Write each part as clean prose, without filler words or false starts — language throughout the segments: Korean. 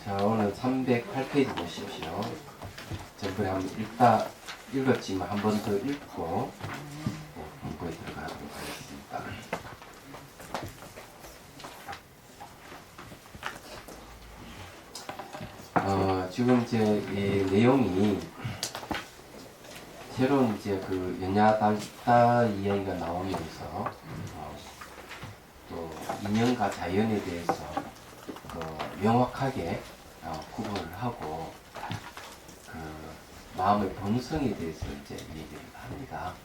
자, 오늘 308페이지 보십시오. 전번에 한번 읽었지만 한 번 더 읽고 공부에 들어가도록 하겠습니다. 지금 이제 이 내용이 새로운 이제 그 연야달다 이야기가 나오면서 또 인연과 자연에 대해서 명확하게 구분을 하고 그 마음의 본성에 대해서 이제 얘기를 합니다.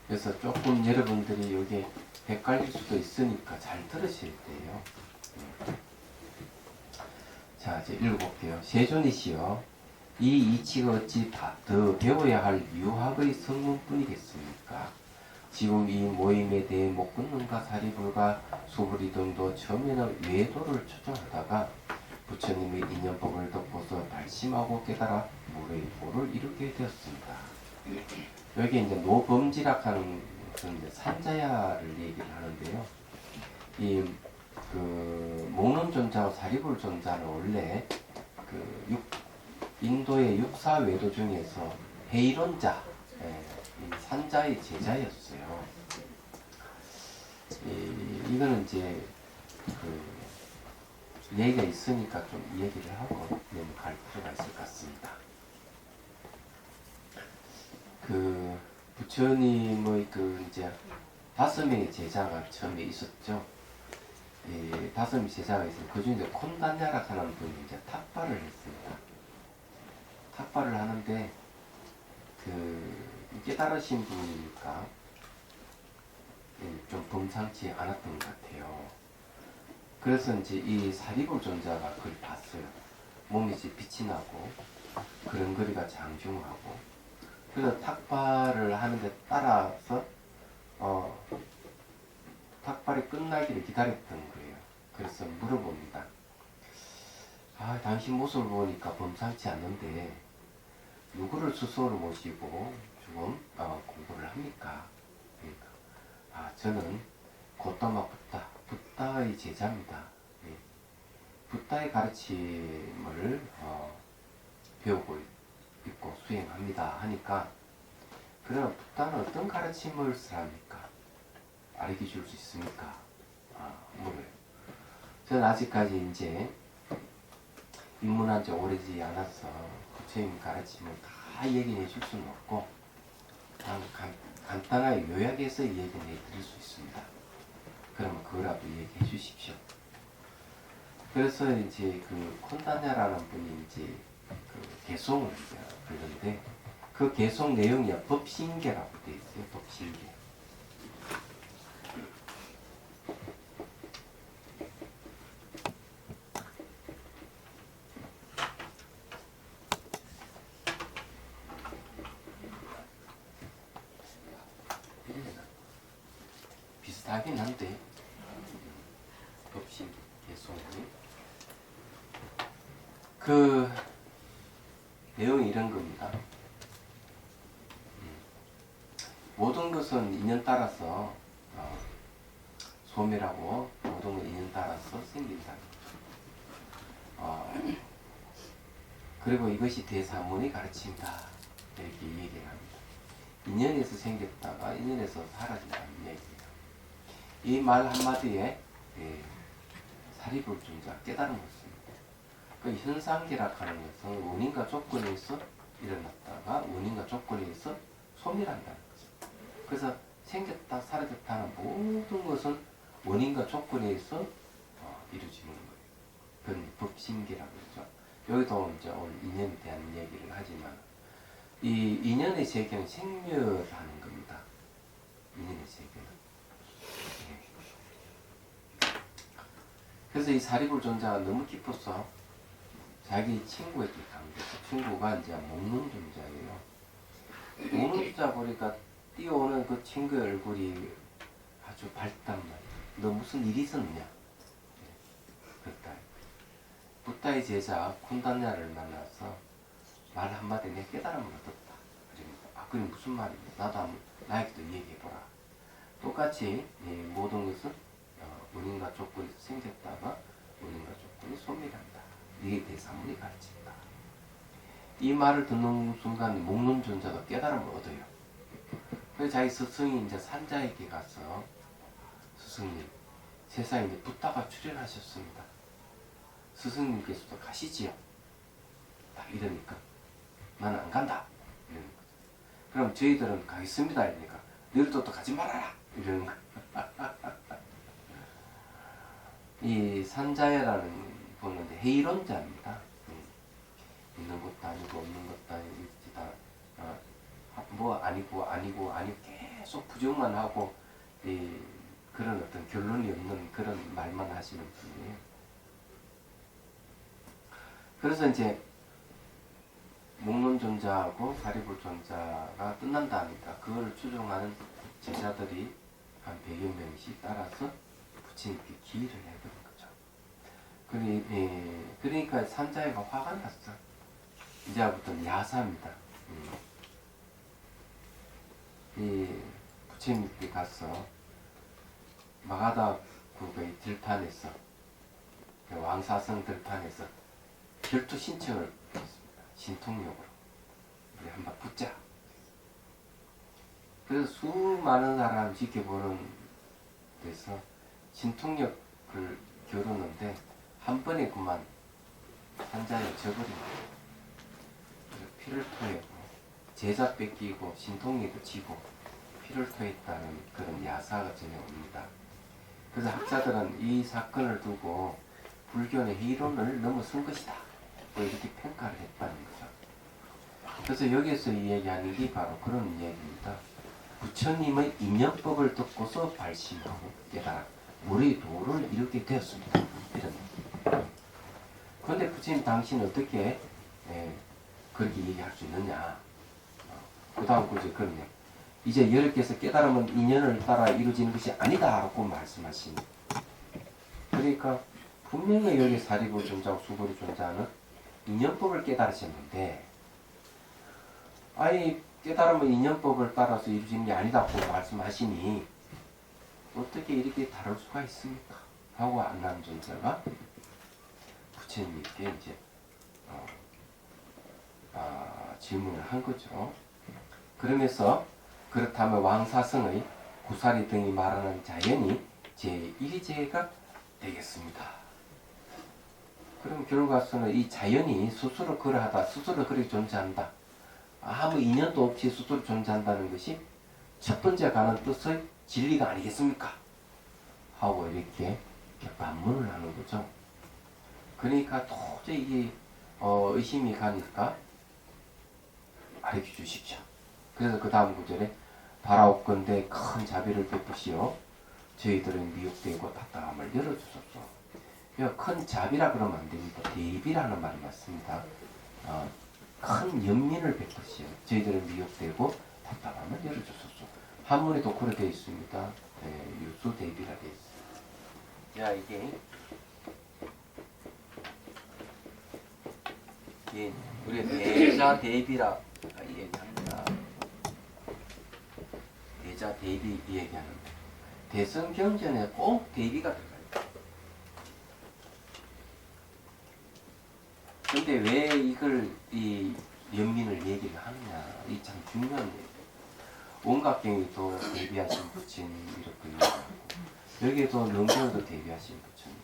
그래서 조금 여러분들이 여기 헷갈릴 수도 있으니까 잘 들으실 때요. 자, 이제 읽어볼게요. 세존이시여, 이 이치가 어찌 더 배워야 할 유학의 성문뿐이겠습니까? 지금 이 모임에 대해 못 끊는가 사리불가 수부리 등도 처음에는 외도를 추정하다가 부처님의 인연법을 덮고서 발심하고 깨달아 물의 보를 이루게 되었습니다. 여기 이제 노범지락하는 그런 산자야를 얘기를 하는데요. 이 목론 존자와 사리불 존자는 원래 인도의 육사 외도 중에서 해이론자, 산자의 제자였어요. 이거는 이제 얘기가 있으니까 좀 얘기를 하고 갈 필요가 있을 것 같습니다. 부처님의 이제 5명의 제자가 처음에 있었죠. 5명의 제자가 있어요. 그 중에 콘단야라 하는 분이 이제 탁발을 했습니다. 탁발을 하는데 깨달으신 분이니까 좀 범상치 않았던 것 같아요. 그래서 이제 이 사리불 존자가 그걸 봤어요. 몸이 이제 빛이 나고 그런거리가 장중하고, 그래서 탁발을 하는데 따라서 탁발이 끝나기를 기다렸던 거예요. 그래서 물어봅니다. 당신 모습을 보니까 범상치 않는데 누구를 스승으로 모시고 조금 공부를 합니까? 그러니까 저는 고타마 붓다의 제자입니다. 붓다의 가르침을 배우고 있고 수행합니다 하니까, 그러면 붓다는 어떤 가르침을 합니까? 알려줄 수 있습니까? 물어요. 저는 아직까지 이제 입문한 지 오래지 않아서 부처님 가르침을 다 얘기해 줄 수는 없고, 간단하게 요약해서 얘기해 드릴 수 있습니다. 그러면 그거라도 얘기해 주십시오. 그래서 이제 콘다냐라는 분이 이제 개송을 하는데, 그 개송 내용이 법신계라고 되어 있어요. 법신계. 비슷하긴 한데 법신 개송이 내용이 이런 겁니다. 모든 것은 인연 따라서 소멸하고 모든 건 인연 따라서 생긴다. 그리고 이것이 대사문의 가르침이다, 이렇게 얘기를 합니다. 인연에서 생겼다가 인연에서 사라진다는 얘기예요. 이 말 한마디에 사리불 존자 깨달은 것입니다. 그 현상계라고 하는 것은 원인과 조건에 의해서 일어났다가 원인과 조건에 의해서 소멸한다는 거죠. 그래서 생겼다 사라졌다는 모든 것은 원인과 조건에 의해서 이루어지는 거예요. 그건 법신계라고 그러죠. 여기도 이제 오늘 인연에 대한 얘기를 하지만, 이 인연의 세계는 생멸하는 겁니다. 인연의 세계는. 그래서 이 사리불 존자가 너무 기뻐서 자기 친구에게 강조해서, 친구가 이제 목론 존자예요. 목론 존자 보니까 뛰어오는 그 친구의 얼굴이 아주 밝단 말이야. 너 무슨 일이 있었느냐? 그랬다. 붓다의 제자 콘단야를 만나서 말 한마디 내 깨달음을 얻었다. 그게 무슨 말이냐? 나도 한번 나에게도 얘기해보라. 똑같이 모든 것은 원인과 조건이 생겼다가 원인과 조건이 소멸한다. 이게 대사문이 가르칩니다. 이 말을 듣는 순간 목론 존자가 깨달음을 얻어요. 그래서 자기 스승이 이제 산자에게 가서 스승님, 세상에 이제 붓다가 출연하셨습니다. 스승님께서도 가시지요. 딱 이러니까 나는 안 간다. 이러는 거죠. 그럼 저희들은 가겠습니다. 이러니까 너희들도 또 가지 말아라. 이러는 거. 이 산자야라는 분은 해이론자입니다. 있는 것도 아니고 없는 것도 아니고 뭐 아니고 계속 부정만 하고 그런 어떤 결론이 없는 그런 말만 하시는 분이에요. 그래서 이제 목론존자하고 사리불존자가 끝난다 하니까 그걸 추종하는 제자들이 한 100여 명씩 따라서 부처님께 기일을 해버린 거죠. 그러니까 산자애가 화가 났어. 이제부터는 야사입니다. 이 부처님께 가서 마가다 국의 들판에서 왕사성 들판에서 결투 신청을 했습니다. 신통력으로 우리 한번 붙자. 그래서 수많은 사람 지켜보는 데서 신통력을 겨루는데 한 번에 그만 산자에 져버립니다. 피를 토하고 제자 뺏기고 신통력도 지고 피를 토했다는 그런 야사가 전해옵니다. 그래서 학자들은 이 사건을 두고 불교의 이론을 넘어선 것이다. 뭐 이렇게 평가를 했다는 거죠. 그래서 여기서 이야기하는 게 바로 그런 이야기입니다. 부처님의 인연법을 듣고서 발심하고 깨달아 우리 도를 이루게 되었습니다. 이런 얘기. 그런데 부처님 당신은 어떻게 그렇게 얘기할 수 있느냐. 그 다음 구절 그러네. 이제 여러께서 깨달으면 인연을 따라 이루어지는 것이 아니다 라고 말씀하시니. 그러니까 분명히 여기 사리불 존자하고 수보리 존자는 인연법을 깨달으셨는데 아니 깨달으면 인연법을 따라서 이루어지는 게 아니다고 말씀하시니 어떻게 이렇게 다를 수가 있습니까? 하고 안남 존자가 부처님께 이제 질문을 한 거죠. 그러면서 그렇다면 왕사성의 구사리 등이 말하는 자연이 제1제가 되겠습니다. 그럼 결과서는 이 자연이 스스로 그러하다, 스스로 그렇게 존재한다. 아무 인연도 없이 스스로 존재한다는 것이 첫 번째 가는 뜻의 진리가 아니겠습니까? 하고 이렇게 반문을 하는 거죠. 그러니까 도저히 이게 의심이 가니까 가르쳐 주십시오. 그래서 그 다음 구절에 바라옵건대 큰 자비를 베푸시어 저희들은 미혹되고 답답함을 열어주소서. 큰 자비라 그러면 안 됩니다. 대비라는 말이 맞습니다. 큰 연민을 베푸시어 저희들은 미혹되고 답답함을 열어주소서. 한문에도 그렇게 되어 있습니다. 유수 대비라 되어 있습니다. 자, 이게 우리가 대자 대비라 얘기합니다. 대자 대비 얘기하는데 대성경전에 꼭 대비가 들어가요. 근데 왜 이걸 이 연민을 얘기를 하느냐? 이 참 중요한 얘기예요. 온갖 경에도 대비하신 부처님 이렇게 얘기하고 여기에도 명경에도 대비하신 부처님.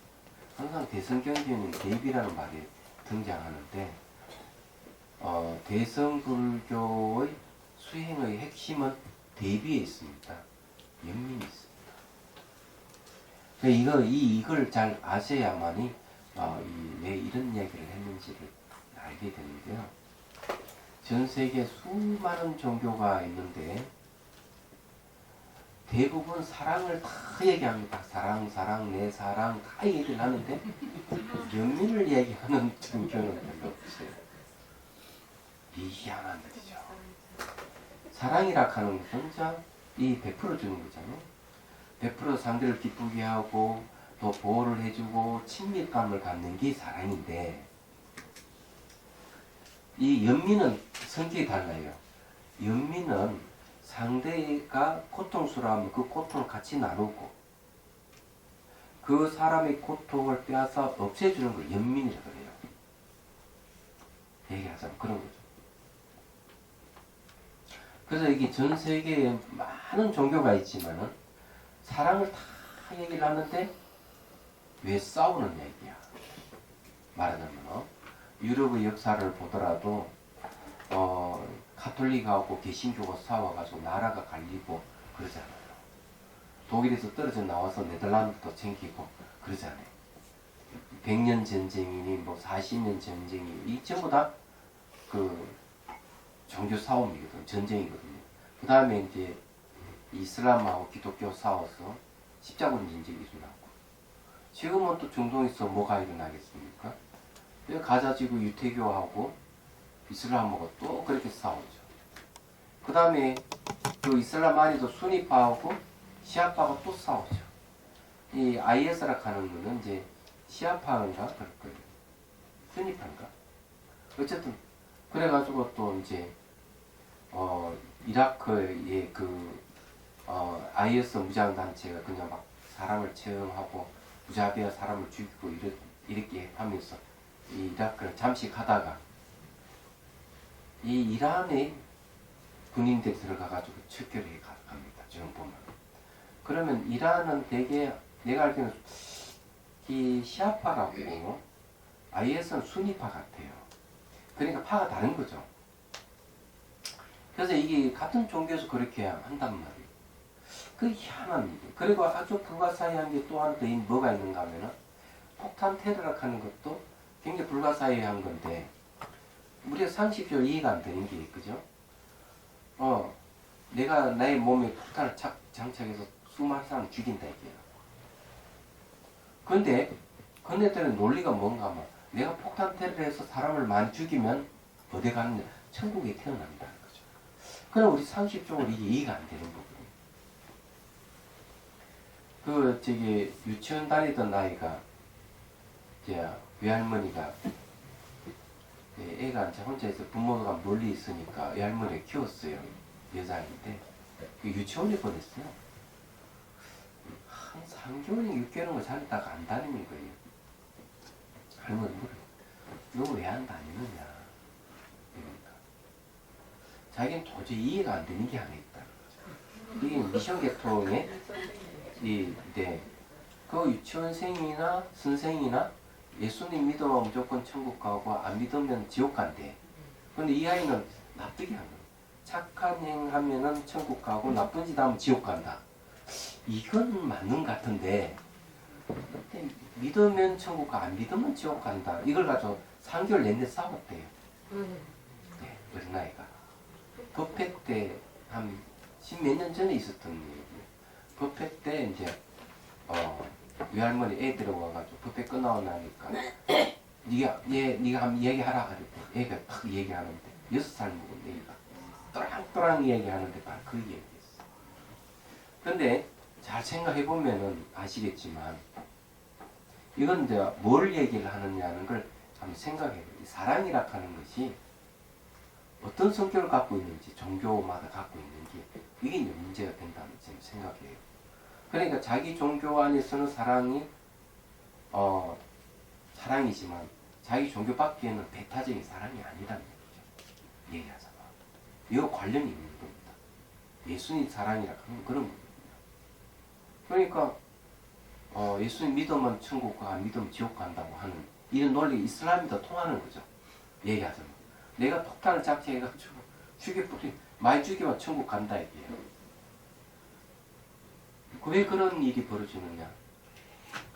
항상 대성경전에는 대비라는 말이 등장하는데 대성불교의 수행의 핵심은 대비에 있습니다. 연민이 있습니다. 이걸 잘 아셔야만이 왜 이런 이야기를 했는지를 알게 되는데요. 전 세계 수많은 종교가 있는데 대부분 사랑을 다 얘기합니다. 사랑, 내 사랑 다 얘기를 하는데 연민을 얘기하는 종교는 별로 없어요. 희한한 일이죠. 사랑이라 하는 것은 이 베풀어 주는 거잖아요. 베풀어 상대를 기쁘게 하고 또 보호를 해주고 친밀감을 갖는 게 사랑인데 이 연민은 성격이 달라요. 연민은 상대가 고통스러워하면 그 고통을 같이 나누고 그 사람의 고통을 빼앗아 없애주는 걸 연민이라고 해요. 얘기하자면 그런 거죠. 그래서 이게 전 세계에 많은 종교가 있지만은 사랑을 다 얘기를 하는데 왜 싸우는 얘기야? 말하자면 유럽의 역사를 보더라도 가톨릭하고 개신교가 싸워가지고 나라가 갈리고 그러잖아요. 독일에서 떨어져 나와서 네덜란드도 챙기고 그러잖아요. 100년 전쟁이니 뭐 40년 전쟁이 이 전부 다 그 종교 싸움이거든, 전쟁이거든요. 그 다음에 이제 이슬람하고 기독교 싸워서 십자군 전쟁이 일어나고 지금은 또 중동에서 뭐가 일어나겠습니까? 가자지구 유태교하고 이슬람하고 또 그렇게 싸우죠. 그 다음에 그 이슬람 안에도 수니파하고 시아파가 또 싸우죠. 이 IS라 하는 거는 이제 시아파인가 그럴 거예요. 수니파인가? 어쨌든 그래가지고 또 이제 이라크의 그 IS 무장 단체가 그냥 막 사람을 채용하고 무자비하 사람을 죽이고 이렇게 하면서 이 이라크를 잠식하다가 이 이란의 군인들이 들어가가지고 척결해 갑니다. 지금 보면. 그러면 이란은 되게 내가 알기로는 이 시아파라고 IS는 수니파 같아요. 그러니까 파가 다른 거죠. 그래서 이게 같은 종교에서 그렇게 한단 말이에요. 그 희한한 일이에요. 그리고 아주 불가사의한 게 또 하나 더 뭐가 있는가 하면은 폭탄 테러라 하는 것도 굉장히 불가사의한 건데 우리가 상식적으로 이해가 안 되는 게 그죠? 내가 나의 몸에 폭탄을 장착해서 수많은 사람을 죽인다 이게요. 근데 그네들은 논리가 뭔가 하면 내가 폭탄 테러를 해서 사람을 많이 죽이면 어디 가느냐? 천국에 태어난다는 거죠. 그럼 우리 상식적으로 이게 이해가 안 되는 부분이에요. 유치원 다니던 아이가 이제 외할머니가 애가 이제 혼자 있어 부모가 멀리 있으니까 외할머니가 키웠어요. 여자인데 유치원에 보냈어요. 한 3개월인가 6개월인가 자기다가 안 다니는 거예요. 할머니 물어요. 너 왜 안 다니느냐? 그러니까 자기는 도저히 이해가 안 되는 게 하나 있다. 이게 미션 계통의 그 유치원생이나 선생이나 예수님 믿으면 무조건 천국 가고 안 믿으면 지옥 간대. 근데 이 아이는 납득이 안 돼. 착한 행 하면은 천국 가고 나쁜 짓 하면 지옥 간다. 이건 맞는 것 같은데 믿으면 천국 가, 안 믿으면 지옥 간다. 이걸 가지고 3개월 내내 싸웠대요. 네, 어린아이가. 법회 때 한 10몇 년 전에 있었던 얘기예요. 법회 때 이제 외할머니 애 들어와가지고 법회 끝나고 나니까 네가 한번 얘기하라 그랬대. 애가 탁 얘기하는데 6살 먹은 애가 또랑또랑 얘기하는데 바로 그 얘기였어. 근데 잘 생각해보면은 아시겠지만 이건 이제 뭘 얘기를 하느냐는 걸 한번 생각해봐요. 사랑이라 하는 것이 어떤 성격을 갖고 있는지 종교마다 갖고 있는지 이게 이제 문제가 된다는 지금 생각해요. 그러니까 자기 종교 안에서는 사랑이 사랑이지만 자기 종교 밖에는 배타적인 사랑이 아니라는 얘기죠. 얘기하자면 이거 관련이 있는 겁니다. 예수님 사랑이라 하는 그런 겁니다. 그러니까 예수님 믿으면 천국 가, 안 믿으면 지옥 간다고 하는 이런 논리 이슬람이 더 통하는 거죠. 얘기하자면 내가 폭탄을 작정해가지고 많이 죽이면 천국 간다 얘기예요. 왜 그런 일이 벌어지느냐?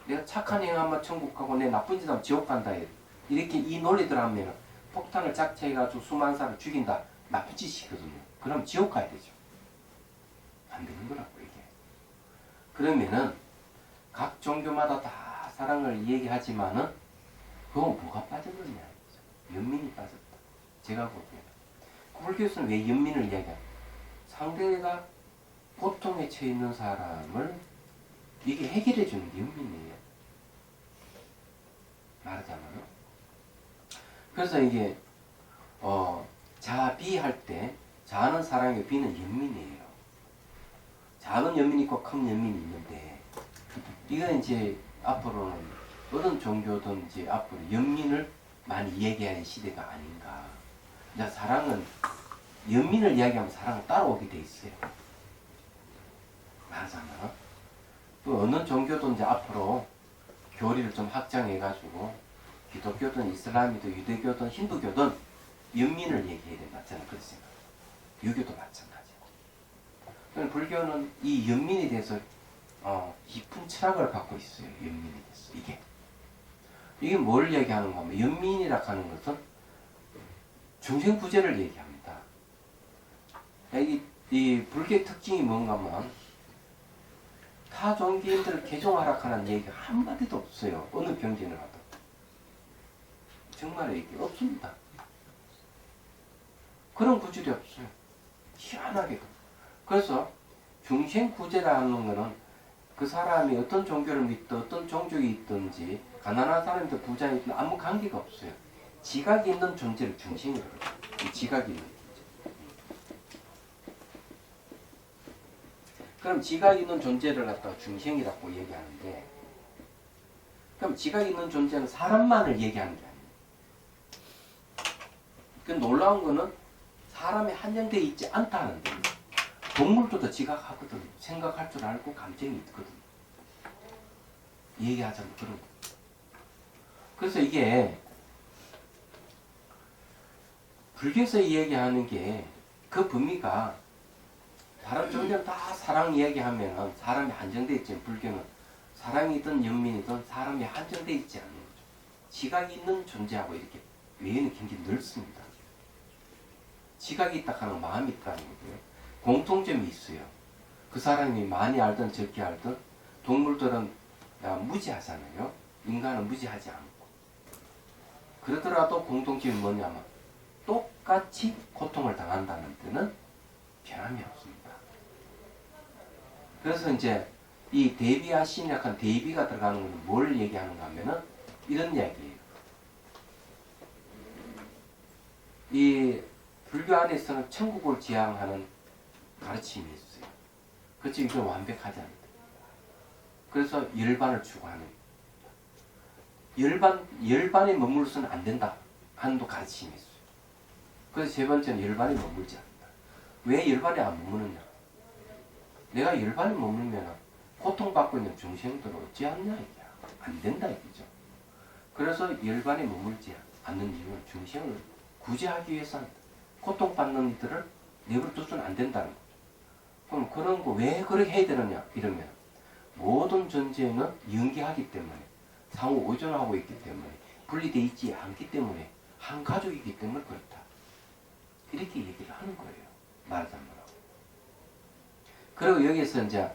내가 착한 행하면 천국 가고 내 나쁜 짓 하면 지옥 간다 이렇게 이 논리들 하면 폭탄을 작정해가지고 수많은 사람을 죽인다 나쁜 짓이거든요. 그럼 지옥 가야 되죠. 안 되는 거라고 이게. 그러면은 각 종교마다 다 사랑을 얘기하지만은 그건 뭐가 빠졌느냐? 연민이 빠졌다. 제가 보기에는 불교에서는 왜 연민을 이야기하냐? 상대가 고통에 처해 있는 사람을 이게 해결해 주는 게 연민이에요. 말하자면. 그래서 이게 자비할 때 자는 사랑의 비는 연민이에요. 작은 연민이 있고 큰 연민이 있는데 이건 이제 앞으로는 어떤 종교든 이제 앞으로 연민을 많이 얘기하는 시대가 아닌가. 이제 사랑은 연민을 이야기하면 사랑은 따라오게 돼 있어요. 말하자면 또 어느 종교도 이제 앞으로 교리를 좀 확장해가지고 기독교든 이슬람이든 유대교든 힌두교든 연민을 얘기해야 된다. 저는 그렇게 생각합니다. 유교도 마찬가지고. 불교는 이 연민에 대해서 깊은 철학을 갖고 있어요. 연민에 대해서. 이게 뭘 얘기하는가 하면 연민이라 하는 것은 중생구제를 얘기합니다. 이 불교의 특징이 뭔가 하면 타 종교인들을 개종하라는 얘기가 한마디도 없어요. 어느 경전을 하든. 정말 얘기 없습니다. 그런 구절이 없어요. 희한하게도. 그래서 중생구제라는 거는 그 사람이 어떤 종교를 믿든 어떤 종족이 있든지 가난한 사람이든 부자이 있든 아무 관계가 없어요. 지각이 있는 존재를 중생이라고 해요. 이 지각이 있는 존재. 그럼 지각이 있는 존재를 갖다가 중생이라고 얘기하는데, 그럼 지각이 있는 존재는 사람만을 얘기하는 게 아니에요. 그 놀라운 거는 사람이 한정되어 있지 않다는 거예요. 동물도 지각하거든. 생각할 줄 알고 감정이 있거든. 얘기하자면 그런 거. 그래서 이게 불교에서 이야기하는 게 그 범위가 다른 종교는 다 사랑 이야기하면 사람이 한정되어 있지만 불교는 사랑이든 연민이든 사람이 한정되어 있지 않는 거죠. 지각이 있는 존재하고 이렇게 외에는 굉장히 넓습니다. 지각이 있다 하는 마음이 있다는 거고요. 공통점이 있어요. 그 사람이 많이 알든 적게 알든 동물들은 무지하잖아요. 인간은 무지하지 않고. 그러더라도 공통점이 뭐냐면 똑같이 고통을 당한다는 데는 변함이 없습니다. 그래서 이제 이 대비하신 약간 대비가 들어가는 건 뭘 얘기하는가 하면은 이런 이야기예요. 이 불교 안에서는 천국을 지향하는 가르침이 있어요. 그렇지, 이게 완벽하지 않다. 그래서 열반을 추구하는 열반에 머물러서는 안 된다 하는 또 가르침이 있어요. 그래서 세 번째는 열반에 머물지 않는다. 왜 열반에 안 머무느냐? 내가 열반에 머물면 고통받고 있는 중생들을 어찌하느냐 이게 안 된다 이거죠. 그래서 열반에 머물지 않는 이유는 중생을 구제하기 위해서는 고통받는 이들을 내버려둬서는 안 된다는 거죠. 그럼 그런 거 왜 그렇게 해야 되느냐 이러면 모든 존재는 연계하기 때문에 상호 의존하고 있기 때문에 분리되어 있지 않기 때문에 한 가족이기 때문에 그렇다. 이렇게 얘기를 하는 거예요. 말하자면. 그리고 여기서 이제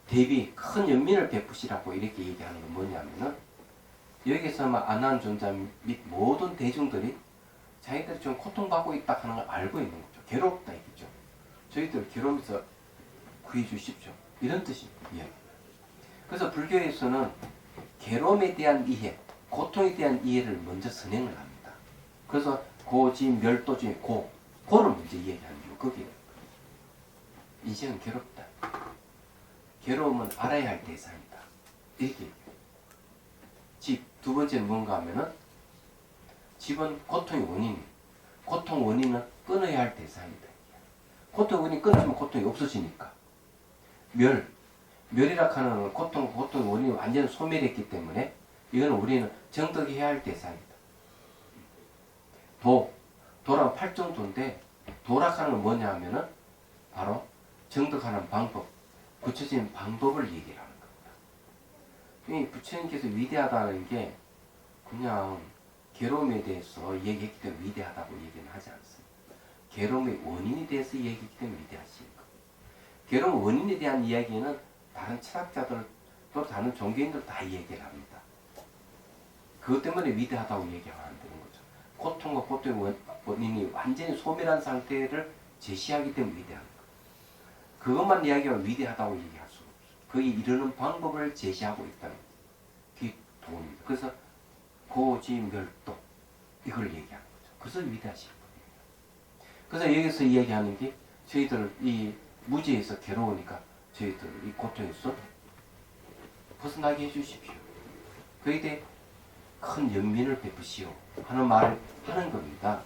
대비 큰 연민을 베푸시라고 이렇게 얘기하는 건 뭐냐면은 여기서 안한 존재 및 모든 대중들이 자기들이 좀 고통받고 있다 하는 걸 알고 있는 거죠. 괴롭다 이거죠. 저희들 괴로움에서 구해 주십시오. 이런 뜻입니다. 예. 그래서 불교에서는 괴로움에 대한 이해, 고통에 대한 이해를 먼저 선행을 합니다. 그래서 고지 멸도 중에 고를 먼저 이해하는 이유 거기에요. 인생은 괴롭다. 괴로움은 알아야 할 대상이다. 이렇게 얘기해요. 두 번째는 뭔가 하면은 집은 고통의 원인이에요. 고통 원인은 끊어야 할 대상이다. 고통 원인 끊어지면 고통이 없어지니까. 멸이라 하는 고통의 원인이 완전히 소멸했기 때문에 이거는 우리는 정덕해야 할 대상이다. 도란 팔정도인데 도락하는 건 뭐냐 하면은 바로 정덕하는 방법, 구체적인 방법을 얘기를 하는 겁니다. 이 부처님께서 위대하다는 게 그냥 괴로움에 대해서 얘기했기 때문에 위대하다고 얘기는 하지 않습니다. 괴로움의 원인에 대해서 얘기했기 때문에 위대하신 겁니다. 괴로움 원인에 대한 이야기는 다른 철학자들 또 다른 종교인들 다 얘기를 합니다. 그것 때문에 위대하다고 얘기하면 안 되는 거죠. 고통과 고통의 원인이 완전히 소멸한 상태를 제시하기 때문에 위대한 거예요. 그것만 이야기하면 위대하다고 얘기할 수 없어요. 그에 이르는 방법을 제시하고 있다는 거예요. 그게 도입니다. 그래서 고지멸도 이걸 얘기하는 거죠. 그래서 위대하신 거예요. 그래서 여기서 이야기하는 게 저희들 이 무지에서 괴로우니까 저희들 이 고통에서 벗어나게 해주십시오. 그에 대해 큰 연민을 베푸시오 하는 말을 하는 겁니다.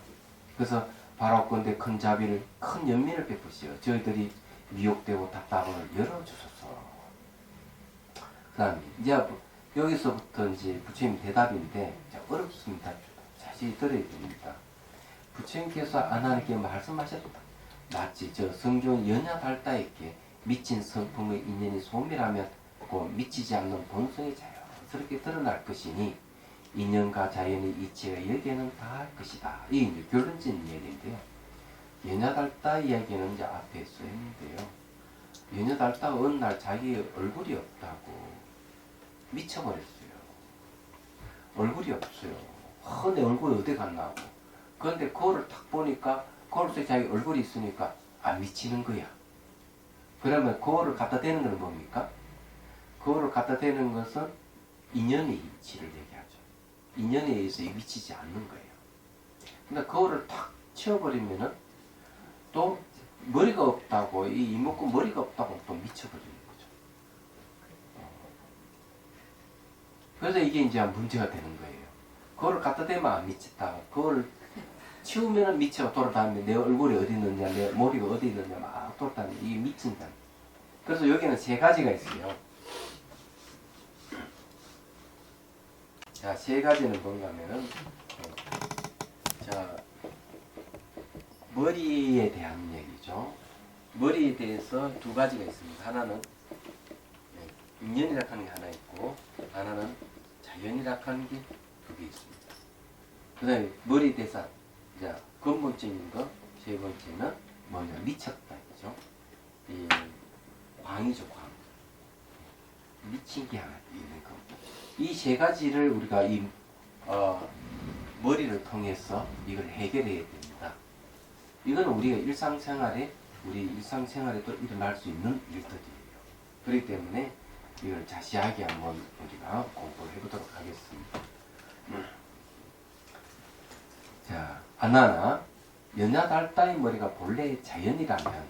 그래서 바라옵건대 큰 자비를 큰 연민을 베푸시오. 저희들이 미혹되고 답답함을 열어주소서. 그 다음에 이제 여기서부터 이제 부처님 대답인데 어렵습니다. 자세히 들어야 됩니다. 부처님께서 아나니께 말씀하셨다. 마치 저 성경 연야달다에게 미친 성품의 인연이 소멸하면 곧 미치지 않는 본성이 자연스럽게 드러날 것이니 인연과 자연의 이치가 여기에는 다할 것이다. 이게 이제 결론적인 이야기인데요. 연야달다 이야기는 이제 앞에 써 있는데요. 연야달다가 어느 날 자기 얼굴이 없다고 미쳐버렸어요. 얼굴이 없어요. 내 얼굴이 어디 갔나 하고. 그런데 거울을 탁 보니까 거울 속에 자기 얼굴이 있으니까 안 미치는 거야. 그러면 거울을 갖다 대는 건 뭡니까? 거울을 갖다 대는 것은 인연의 이치를 얘기하죠. 인연에 의해서 미치지 않는 거예요. 근데 거울을 탁 치워버리면은 또 머리가 없다고, 이 이목구 머리가 없다고 또 미쳐버리는 거죠. 그래서 이게 이제 문제가 되는 거예요. 거울을 갖다 대면 안 미쳤다. 거울을 치우면은 미쳐가 돌아다니면 내 얼굴이 어디 있느냐, 내 머리가 어디 있느냐 막 돌아다니면 이게 미친다. 그래서 여기는 세 가지가 있어요. 자, 세 가지는 뭔가 하면은, 자, 머리에 대한 얘기죠. 머리에 대해서 두 가지가 있습니다. 하나는 인연이라 하는 게 하나 있고, 하나는 자연이라 하는 게 두 개 있습니다. 그 다음에 머리에 대해서, 자, 근본적인 거, 세 번째는 뭐냐, 미쳤다. 그죠? 이 광이죠, 광. 미친 게 하나 있는 거. 이 세 가지를 우리가 머리를 통해서 이걸 해결해야 됩니다. 이건 우리가 우리 일상생활에도 일어날 수 있는 일들이에요. 그렇기 때문에 이걸 자세하게 한번 우리가 공부를 해보도록 하겠습니다. 자, 하나나 연야달다의 머리가 본래 자연이라면,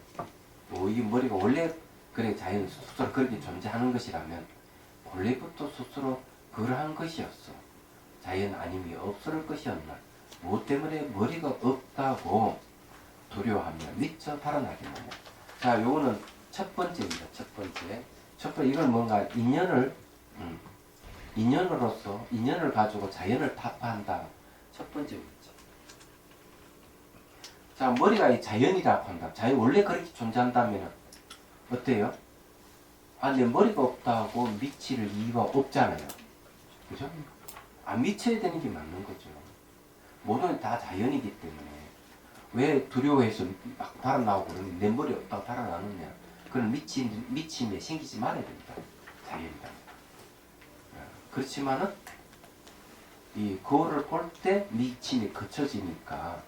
이 머리가 원래 그래 자연 스스로 그렇게 존재하는 것이라면 본래부터 스스로 그러한 것이었어. 자연 아님이 없을 것이었나. 무엇 때문에 머리가 없다고 두려워하며 미쳐 달아나게 하냐. 자, 요거는 첫 번째입니다. 첫 번째, 이건 뭔가 인연을 가지고 자연을 타파한다. 첫 번째 문제. 자, 머리가 이 자연이라고 한다. 자연 원래 그렇게 존재한다면 어때요? 내 머리가 없다고 미칠 이유가 없잖아요. 그죠? 안 미쳐야 되는 게 맞는 거죠. 모든 게 다 자연이기 때문에 왜 두려워해서 막 달아나오고 그러면 내 머리 없다고 달아나느냐. 그런 미침에 생기지 말아야 됩니다. 자연이다. 그렇지만은 이 거울을 볼 때 미침이 거쳐지니까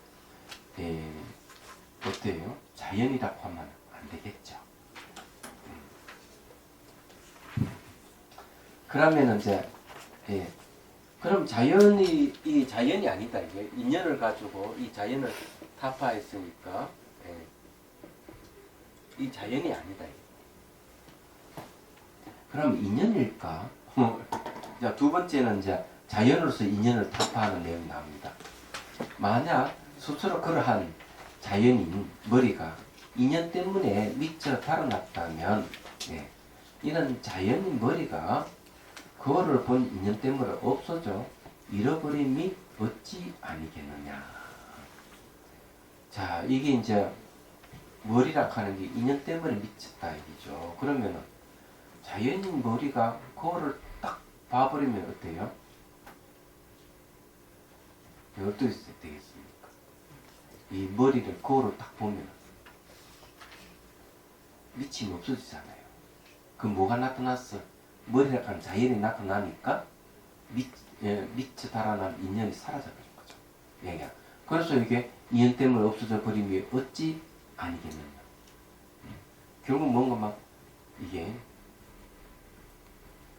어때요? 자연이라고 하면 안 되겠죠. 그러면은 이제 그럼 이 자연이 아니다. 이게 인연을 가지고 이 자연을 타파했으니까 이 자연이 아니다. 그럼 인연일까? 자, 두 번째는 이제 자연으로서 인연을 타파하는 내용이 나옵니다. 만약 스스로 그러한 자연인 머리가 인연 때문에 미쳐 달아났다면 이런 자연인 머리가 그거를 본 인연 때문에 없어져 잃어버림이 어찌 아니겠느냐. 자, 이게 이제 머리라 하는 게 인연 때문에 미쳤다 얘기죠. 그러면은 자연인 머리가 그거를 딱 봐버리면 어때요? 어떻게 되겠습니까? 이 머리를 거울을 딱 보면 미침이 없어지잖아요. 그 뭐가 나타났어? 머리라고 하는 자연이 나타나니까 미쳐 달아난 인연이 사라져버린 거죠. 얘가. 그래서 이게 인연 때문에 없어져 버림이 어찌 아니겠느냐. 결국 뭔가 막 이게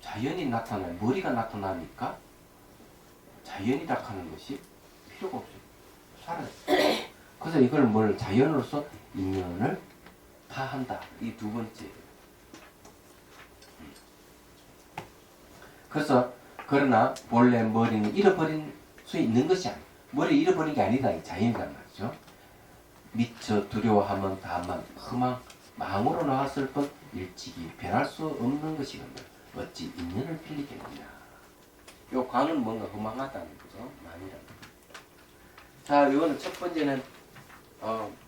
자연이 머리가 나타나니까 자연이라 하는 것이 필요가 없어요. 사라졌어요. 그래서 이걸 자연으로서 인연을 파한다. 이 두 번째. 그래서 그러나 본래 머리는 잃어버린 수 있는 것이 아니야. 머리를 잃어버린 게 아니다. 이 자연이란 말이죠. 미처 두려워하면 다만 흠망 망으로 나왔을 뿐 일찍이 변할 수 없는 것이거든요. 어찌 인연을 빌리겠느냐. 요 광은 뭔가 허망하다는 거죠. 망이라는 거. 자, 이거는 첫 번째는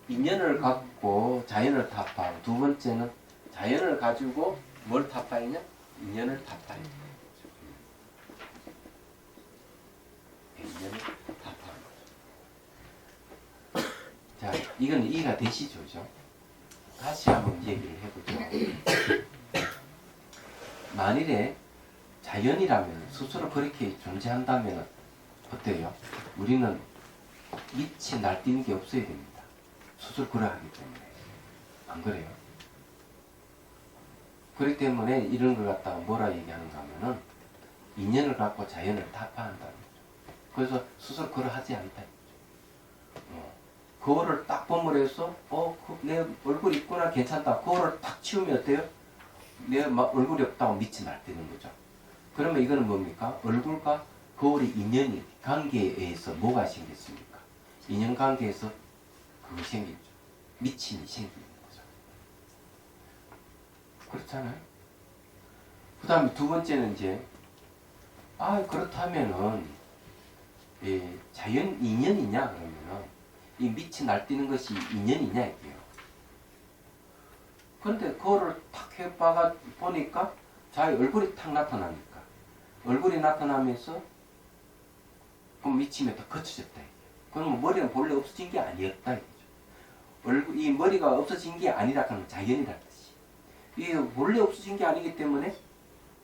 인연을 갖고 자연을 타파하고, 두 번째는 자연을 가지고 뭘 타파했냐? 인연을 타파했다. 인연을 타파하는 거죠. 자, 이건 이해가 되시죠? 그죠? 다시 한번 얘기를 해보죠. 만일에 자연이라면 스스로 그렇게 존재한다면 어때요? 우리는 빛이 날뛰는 게 없어야 됩니다. 스스로 그러하기 때문에. 안 그래요? 그렇기 때문에 이런 걸 갖다가 뭐라 얘기하는가 하면은 인연을 갖고 자연을 타파한다는 거죠. 그래서 스스로 그러하지 않다. 그거를 딱 보므로해서 내 얼굴 있구나 괜찮다. 그거를 딱 치우면 어때요? 내 얼굴이 없다고 빛이 날뛰는 거죠. 그러면 이거는 뭡니까? 얼굴과 거울의 인연이 관계에 의해서 뭐가 생겼습니까? 인연 관계에서 그거 생기죠. 미침이 생기는 거죠. 그렇잖아요. 그 다음에 두 번째는 이제 그렇다면은 자연 인연이냐 그러면은 이 빛이 날뛰는 것이 인연이냐 이게요. 그런데 그거를 탁 해봐가 보니까 자기 얼굴이 탁 나타나니까 얼굴이 나타나면서 그럼 미침에 더 거쳐졌다. 그러면 머리는 본래 없어진 게 아니었다. 이거죠. 이 머리가 없어진 게 아니라 그러면 자연이라는 뜻이. 이게 본래 없어진 게 아니기 때문에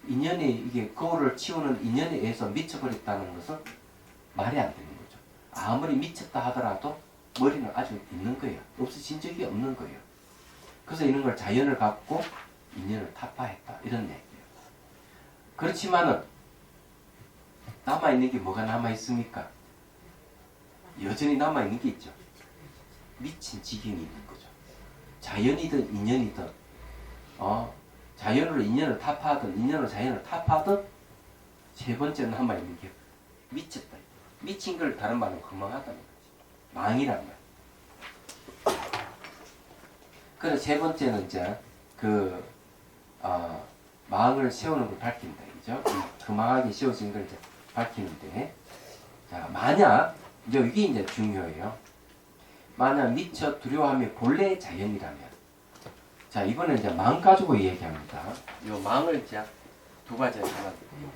인연이 이게 거울을 치우는 인연에 의해서 미쳐버렸다는 것은 말이 안 되는 거죠. 아무리 미쳤다 하더라도 머리는 아직 있는 거예요. 없어진 적이 없는 거예요. 그래서 이런 걸 자연을 갖고 인연을 타파했다. 이런 얘기예요. 그렇지만은 남아있는 게 뭐가 남아있습니까? 여전히 남아있는 게 있죠. 미친 지경이 있는 거죠. 자연이든 인연이든 자연으로 인연을 타파하든 인연으로 자연을 타파하든 세 번째는 남아있는 게 미쳤다. 미친 걸 다른 말로 허망하다는 거지. 망이란 말. 그래서 세 번째는 이제 망을 세우는 걸 밝힌다. 그죠? 허망하게 세워진 걸 이제 밝히는데, 자, 만약, 이게 이제 중요해요. 만약 미처 두려워함이 본래 자연이라면, 자, 이번에 이제 망 가지고 얘기합니다. 이 망을 이제 두 가지로 나눠드릴게요.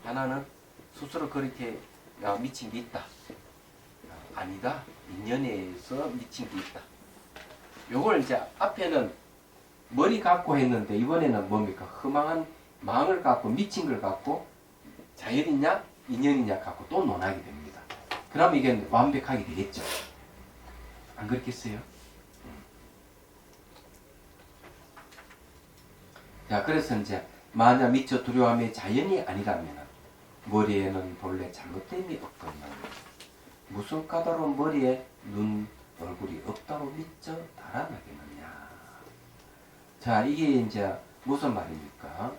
하나는 스스로 그렇게 미친 게 있다. 아니다. 인연에서 미친 게 있다. 요걸 이제 앞에는 머리 갖고 했는데 이번에는 뭡니까? 허망한 망을 갖고 미친 걸 갖고 자연이냐 인연이냐 갖고 또 논하게 됩니다. 그럼 이게 완벽하게 되겠죠. 안 그렇겠어요? 자, 그래서 이제 만약 미처 두려움이 자연이 아니라면 머리에는 본래 잘못됨이 없거나 무슨 까다로운 머리에 눈, 얼굴이 없다고 미처 달아나겠느냐. 자, 이게 이제 무슨 말입니까?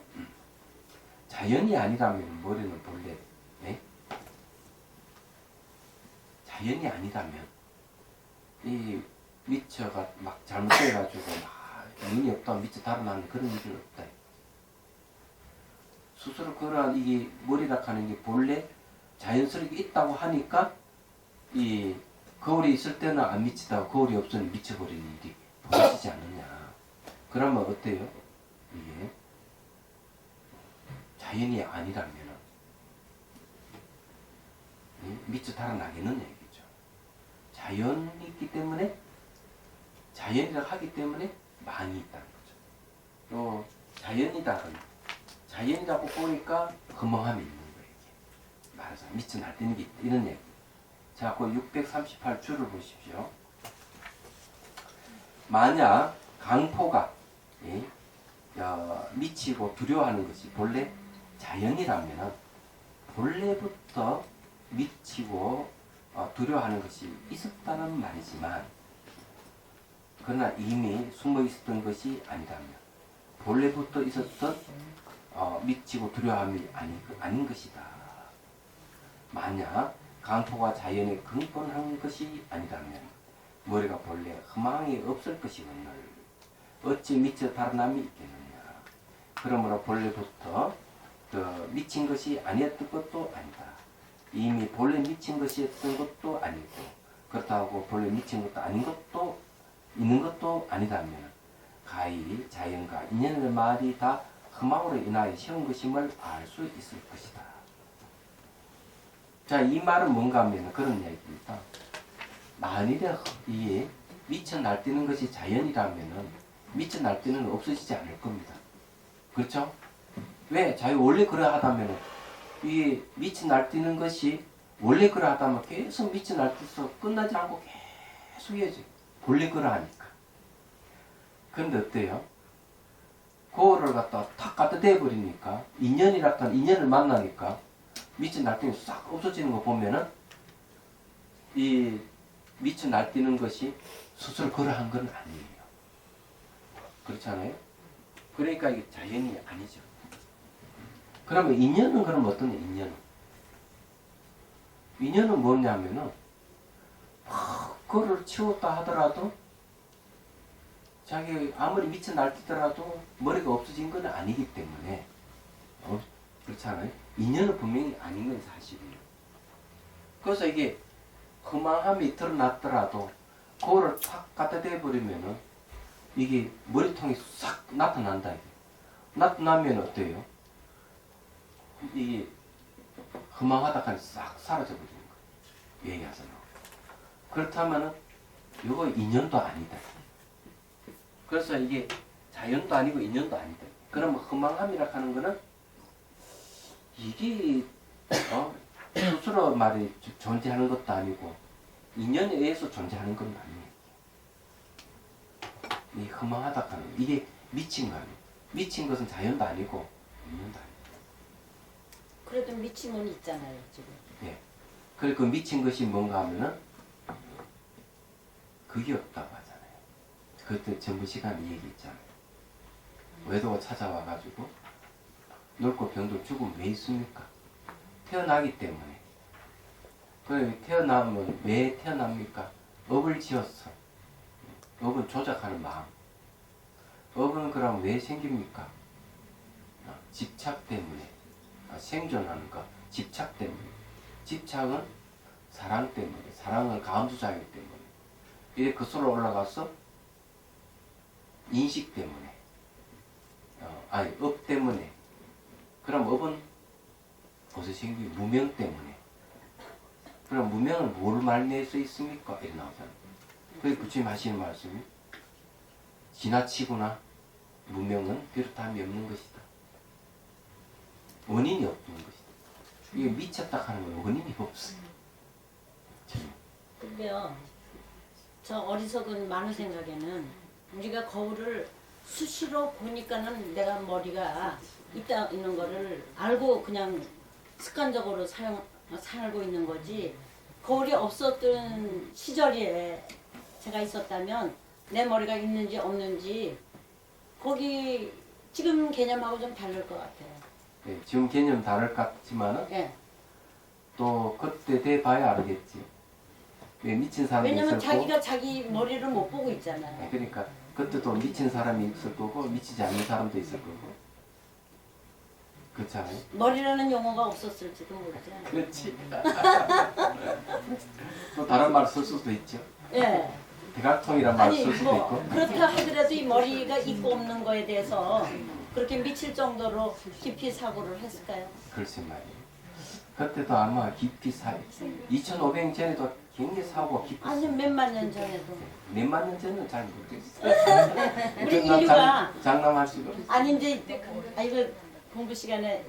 자연이 아니라면 머리는 본래 자연이 아니라면 이 미처가 막 잘못돼가지고 눈이 없다고 미처 달아나는 그런 일이 없다. 스스로 그러한 이게 머리라 하는 게 본래 자연스럽게 있다고 하니까 이 거울이 있을 때는 안 미치다가 거울이 없으니 미쳐버리는 일이 벌어지지 않느냐. 그러면 어때요? 이게 자연이 아니라면 미쳐 달아나겠느냐 이거죠. 자연이 있기 때문에 자연이라 하기 때문에 망이 있다는 거죠. 또 자연이다 그러면 자연이라고 보니까 허망함이 있는 거예요. 이게. 말하자 미쳐 날뛰는 게 있다. 이런 얘기. 자, 그 638줄을 보십시오. 만약 강포가 미치고 두려워하는 것이 본래 자연이라면 본래부터 미치고 두려워하는 것이 있었다는 말이지만 그러나 이미 숨어 있었던 것이 아니라면 본래부터 있었던 미치고 두려움이 아닌 것이다. 만약 강포가 자연에 근본한 것이 아니라면 머리가 본래 허망이 없을 것이거늘 어찌 미쳐 달아남이 있겠느냐. 그러므로 본래부터 미친 것이 아니었던 것도 아니다. 이미 본래 미친 것이었던 것도 아니고 그렇다고 본래 미친 것도 아닌 것도 있는 것도 아니다면 가히 자연과 인연의 말이 다 허망으로 인하여 세운 것임을 알 수 있을 것이다. 자, 이 말은 뭔가 하면 그런 얘기입니다. 만일에 이 미쳐 날뛰는 것이 자연이라면은 미쳐 날뛰는 건 없어지지 않을 겁니다. 그렇죠? 왜? 자연 원래 그러하다면 이 미쳐 날뛰는 것이 원래 그러하다면 계속 미쳐 날뛰어서 끝나지 않고 계속 이어져. 원래 그러하니까. 근데 어때요? 그거를 갖다 탁 갖다 대버리니까 인연이랄까 인연을 만나니까 미쳐 날뛰는 싹 없어지는 거 보면은 이 미쳐 날뛰는 것이 스스로 그러한 건 아니에요. 그렇잖아요? 그러니까 이게 자연이 아니죠. 그러면 인연은 그럼 어떤 인연은? 인연은 뭐냐면은 그거를 치웠다 하더라도 자기 아무리 미쳐 날뛰더라도 머리가 없어진 건 아니기 때문에 그렇잖아요. 인연은 분명히 아닌 건 사실이에요. 그래서 이게 허망함이 드러났더라도 그거를 탁 갖다 대버리면은 이게 머리통이 싹 나타난다. 이게. 나타나면 어때요? 이게 허망하다가 싹 사라져버리는 거예요. 얘기하잖아. 그렇다면은 이거 인연도 아니다. 그래서 이게 자연도 아니고 인연도 아니다. 그러면 허망함이라 하는 거는 이게 스스로 말이 존재하는 것도 아니고 인연에 의해서 존재하는 건 아니에요. 이 허망하다 하는 이게 미친 거 아니에요. 미친 것은 자연도 아니고 인연도 아니에요. 그래도 미침은 있잖아요 지금. 예. 그리고 그 미친 것이 뭔가 하면은 그게 없다고 하잖아요. 그때 전부 시간 이 얘기 있잖아요. 외도가 찾아와가지고 넓고 병도 죽으면 왜 있습니까? 태어나기 때문에. 그래 태어나면 왜 태어납니까? 업을 지었어. 업은 조작하는 마음. 업은 그럼 왜 생깁니까? 집착 때문에. 생존하는 것. 집착 때문에. 집착은 사랑 때문에. 사랑은 감수자이기 때문에. 이래 그슬로 올라가서 인식 때문에. 업 때문에. 그럼 업은 어디서 생기? 무명 때문에. 그럼 무명은 뭘 말미에서 있습니까? 이렇게 나오잖아요. 그래서 부처님 하시는 말씀이 지나치거나 무명은 비롯함이 없는 것이다. 원인이 없는 것이다. 이게 미쳤다 하는 건 원인이 없어요. 근데요, 저 어리석은 많은 생각에는 우리가 거울을 수시로 보니까는 내가 머리가 있는 거를 알고 그냥 습관적으로 살고 있는 거지. 거울이 없었던 시절에 제가 있었다면 내 머리가 있는지 없는지 거기 지금 개념하고 좀 다를 것 같아요. 네, 지금 개념 다를 것 같지만은 네. 또 그때 돼봐야 알겠지. 미친 사람이 왜냐면 있을 거고. 자기가 자기 머리를 못 보고 있잖아요. 네, 그러니까 그때도 미친 사람이 있을 거고 미치지 않는 사람도 있을 거고. 그렇잖아요. 머리라는 용어가 없었을지도 모르죠. 그렇지. 또 다른 말 쓸 수도 있죠. 예. 대각통이란 말 아니 쓸 수도 뭐 있고. 그렇다 하더라도 이 머리가 있고 없는 거에 대해서 그렇게 미칠 정도로 깊이 사고를 했을까요? 글쎄 말이에요. 그때도 아마 깊이 2500년 전에도 굉장히 사고가 깊었어요. 아니 몇만 년 전에도. 몇만 년 전은 잘 모르겠어요. 우리 인류가 장난하시고. 아니 이제 이거 공부 시간에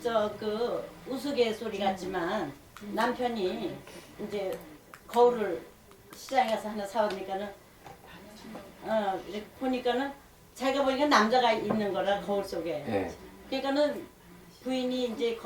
저 그 우스갯소리 같지만 남편이 이제 거울을 시장에 가서 하나 사오니까는 이렇게 보니까는 자기가 보니까 남자가 있는 거라 거울 속에. 예. 그러니까는 부인이 이제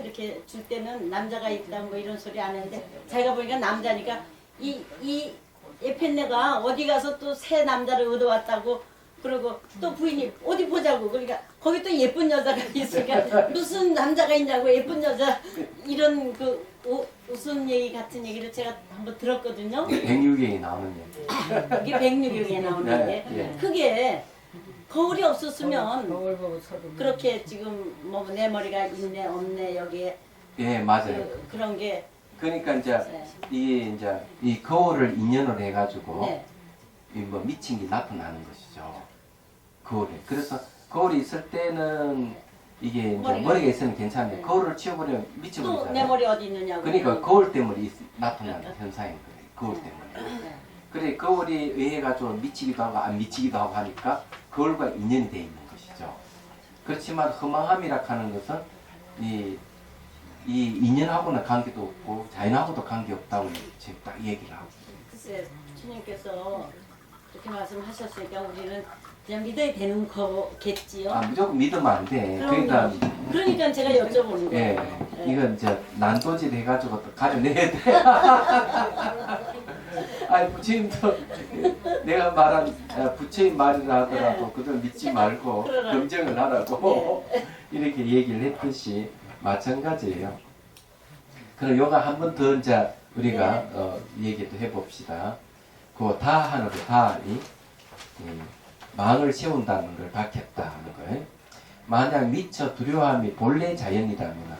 이렇게 줄 때는 남자가 있다 뭐 이런 소리 안 했는데 자기가 보니까 남자니까 이 에펜네가 어디 가서 또 새 남자를 얻어왔다고 그리고 또 부인이 어디 보자고. 그러니까 거기 또 예쁜 여자가 있으니까 무슨 남자가 있냐고 예쁜 여자 이런 그 웃음 얘기 같은 얘기를 제가 한번 들었거든요. 106에 나오는 얘기. 이게 106경에 나오는 게 예. 그게 거울이 없었으면 거울 보고 서로 그렇게 지금 뭐 내 머리가 있네 없네 여기에 예, 맞아요. 그런 게 그러니까 이제 네. 이 거울을 인연을 해가지고 네. 이 뭐 미친 게 나타나는 것이죠. 거울에. 그래서 거울이 있을 때는 이게 이제 머리가 있으면 괜찮은데 네. 거울을 치워버리면 또 내 미쳐버리잖아요. 머리 어디 있느냐고. 그러니까 거울 때문에 나타나는 현상인 거예요. 거울 때문에. 네. 그래 거울이 의해가지고 미치기도 하고 안 미치기도 하고 하니까 거울과 인연이 돼 있는 것이죠. 그렇지만 허망함이라 하는 것은 이 인연하고는 관계도 없고 자연하고도 관계 없다고 지금 딱 얘기를 하고. 글쎄 주님께서 그렇게 말씀하셨으니까 우리는 그냥 믿어야 되는 거겠지요. 무조건 믿으면 안 돼. 그럼요. 그러니까 제가 여쭤보는 거예요. 예, 네. 이건 이제 난도질 해가지고 또 가려내야 돼. 아니 부처님도 내가 말한 부처님 말이라 하더라도 네. 그걸 믿지 말고 그러나. 검증을 하라고 이렇게 얘기를 했듯이 마찬가지예요. 그럼 요거 한 번 더 이제 우리가 얘기도 해봅시다. 그 다하늘로 다하니 망을 세운다는 걸 밝혔다 하는 거예요. 만약 미처 두려워함이 본래 자연이라면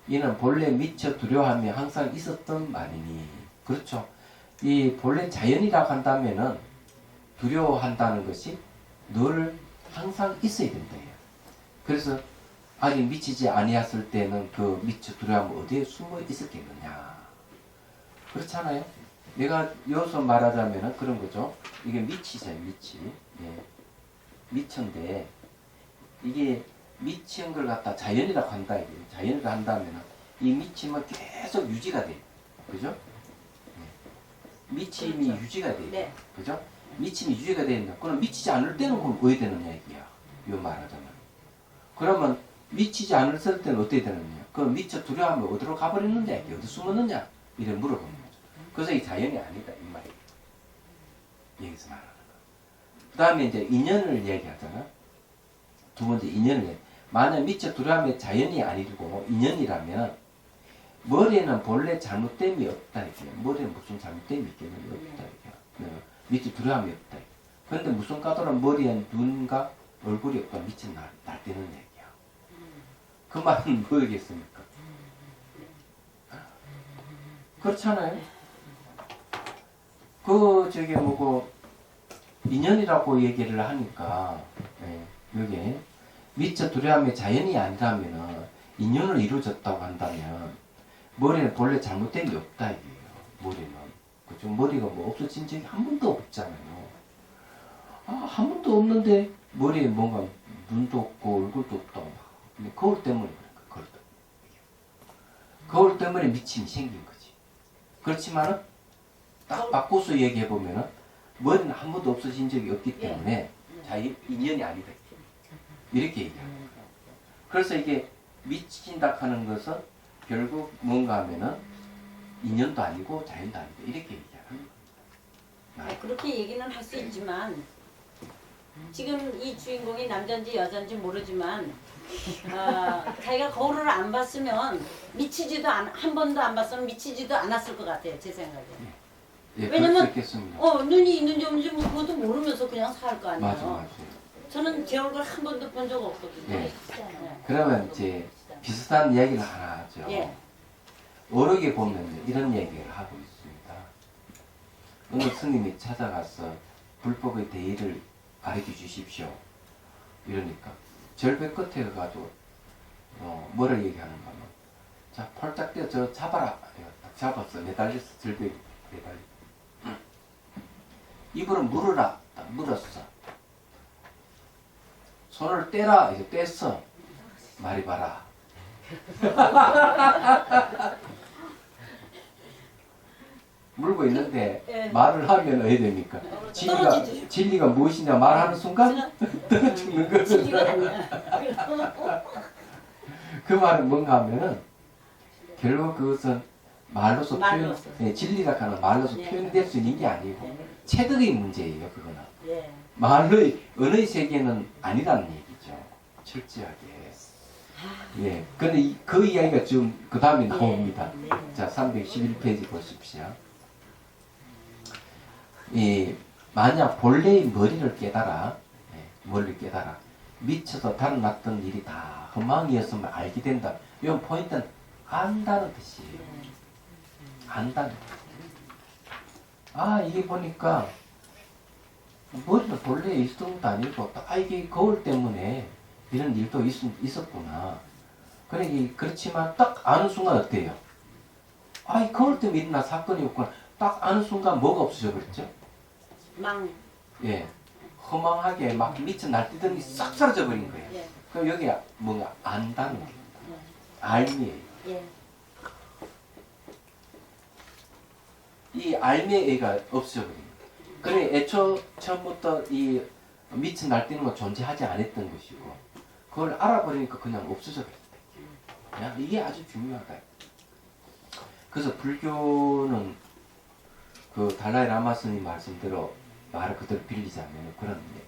이는 본래 미처 두려워함이 항상 있었던 말이니 그렇죠. 이 본래 자연이라고 한다면은 두려워한다는 것이 늘 항상 있어야 된다. 그래서 아직 미치지 아니었을 때는 그 미처 두려움이 어디에 숨어 있었겠느냐. 그렇잖아요. 내가 여기서 말하자면은 그런 거죠. 이게 미치잖아요. 미치. 예. 미천데 이게 미친 걸 갖다 자연이라고 한다. 이게. 자연이라고 한다면은 이 미침은 계속 유지가 돼요. 그죠? 미침이 그렇죠. 유지가 돼요. 네. 그죠? 미침이 유지가 된다. 그럼 미치지 않을 때는 그럼 어떻게 되느냐 얘기야. 요 말하자면. 그러면 미치지 않을 때는 어떻게 되느냐. 그럼 미쳐 두려워하면 어디로 가버리느냐. 어디 숨었느냐. 이래 물어보는 거죠. 그래서 이 자연이 아니다. 이 말이에요. 여기서 말하는 거. 그 다음에 이제 인연을 얘기하잖아. 두 번째 인연을 만약 미쳐 두려움의 자연이 아니고 인연이라면 머리에는 본래 잘못됨이 없다 이게. 머리에 무슨 잘못됨이 있겠느냐 없다 이게. 미쳐 두려움이 없다. 그런데 무슨 까다로운 머리에 눈과 얼굴이 없다 미쳐 날 때는 얘기야. 그 말은 뭐겠습니까? 그렇잖아요. 그 저기 뭐고 인연이라고 얘기를 하니까 여기 미처 두려움의 자연이 아니라면은 인연으로 이루어졌다고 한다면 머리는 본래 잘못된 게 없다 이게요. 머리는 그죠? 머리가 뭐 없어진 적이 한 번도 없잖아요. 한 번도 없는데 머리에 뭔가 눈도 없고 얼굴도 없다. 근데 거울 때문에 그러니까 거울 때문에 미침이 생긴 거지. 그렇지만은 딱 바꿔서 얘기해 보면은 머리는 한 번도 없어진 적이 없기 때문에 자연 인연이 아니다. 이렇게 얘기합니다. 그래서 이게 미친다 하는 것은 결국 뭔가 하면은 인연도 아니고 자연도 아니다. 이렇게 얘기하는 거예요. 그렇게 얘기는 할 수 있지만 지금 이 주인공이 남자인지 여자인지 모르지만 자기가 거울을 안 봤으면 미치지도 한 번도 안 봤으면 미치지도 않았을 것 같아요. 제 생각에. 예, 왜냐면 그럴 수 있겠습니다. 눈이 있는지 없는지 뭐 그것도 모르면서 그냥 살 거 아니에요. 맞아요. 저는 제 얼굴 한 번도 본 적 없거든요. 예. 그러면 이제 비슷한 이야기를 하나 하죠. 예. 어록에 보면 이런 얘기를 하고 있습니다. 어느 스님이 찾아가서 불법의 대의를 가르쳐 주십시오. 이러니까 절벽 끝에 가가지고 뭐라 얘기하는가 하면 자 펄짝 뛰어 저 잡아라. 딱 잡았어. 매달렸어. 절벽에 매달려. 입으로 물어라. 딱 물었어. 손을 떼라. 이제 뗐어. 말이 봐라. 물고 있는데 예. 말을 하면 어떻게 됩니까? 떨어지죠. 진리가 무엇이냐 말하는 순간 떨어 죽는 거죠. 진리가 아니야. 그 말은 뭔가 하면은 결국 그것은 말로서 표현, 말로서. 예, 진리라 하는 말로서 예. 표현될 수 있는 게 아니고 네. 체득의 문제예요. 그거는 예. 말의 언어의 세계는 아니라는 얘기죠. 철저하게. 예. 근데 그 이야기가 좀 그 다음에 나옵니다. 네. 자, 311페이지 보십시오. 이 만약 본래의 머리를 깨달아, 머리를 깨달아 미쳐서 달아났던 일이 다 허망이었음을 알게 된다. 이 포인트는 안다는 뜻이에요. 안다는 뜻. 아, 이게 보니까 머리는 본래 있었던 것도 아니고, 이게 거울 때문에 이런 일도 있었구나. 그렇지만 딱 아는 순간 어때요? 이 거울 때문에 일어난 사건이었구나. 딱 아는 순간 뭐가 없어져 버렸죠? 망. 예. 허망하게 막 미쳐 날뛰던 게 싹 사라져 버린 거예요. 예. 그럼 여기가 뭔가 안다는 게 예. 알미예요. 예. 이 알미의 애가 없어져 버린 거예요. 그래 처음부터 이 미쳐 날뛰는 건 존재하지 않았던 것이고 그걸 알아버리니까 그냥 없어져 버렸다. 이게 아주 중요하다. 그래서 불교는 그 달라이 라마 스님 말씀대로 말을 그대로 빌리자면 그런데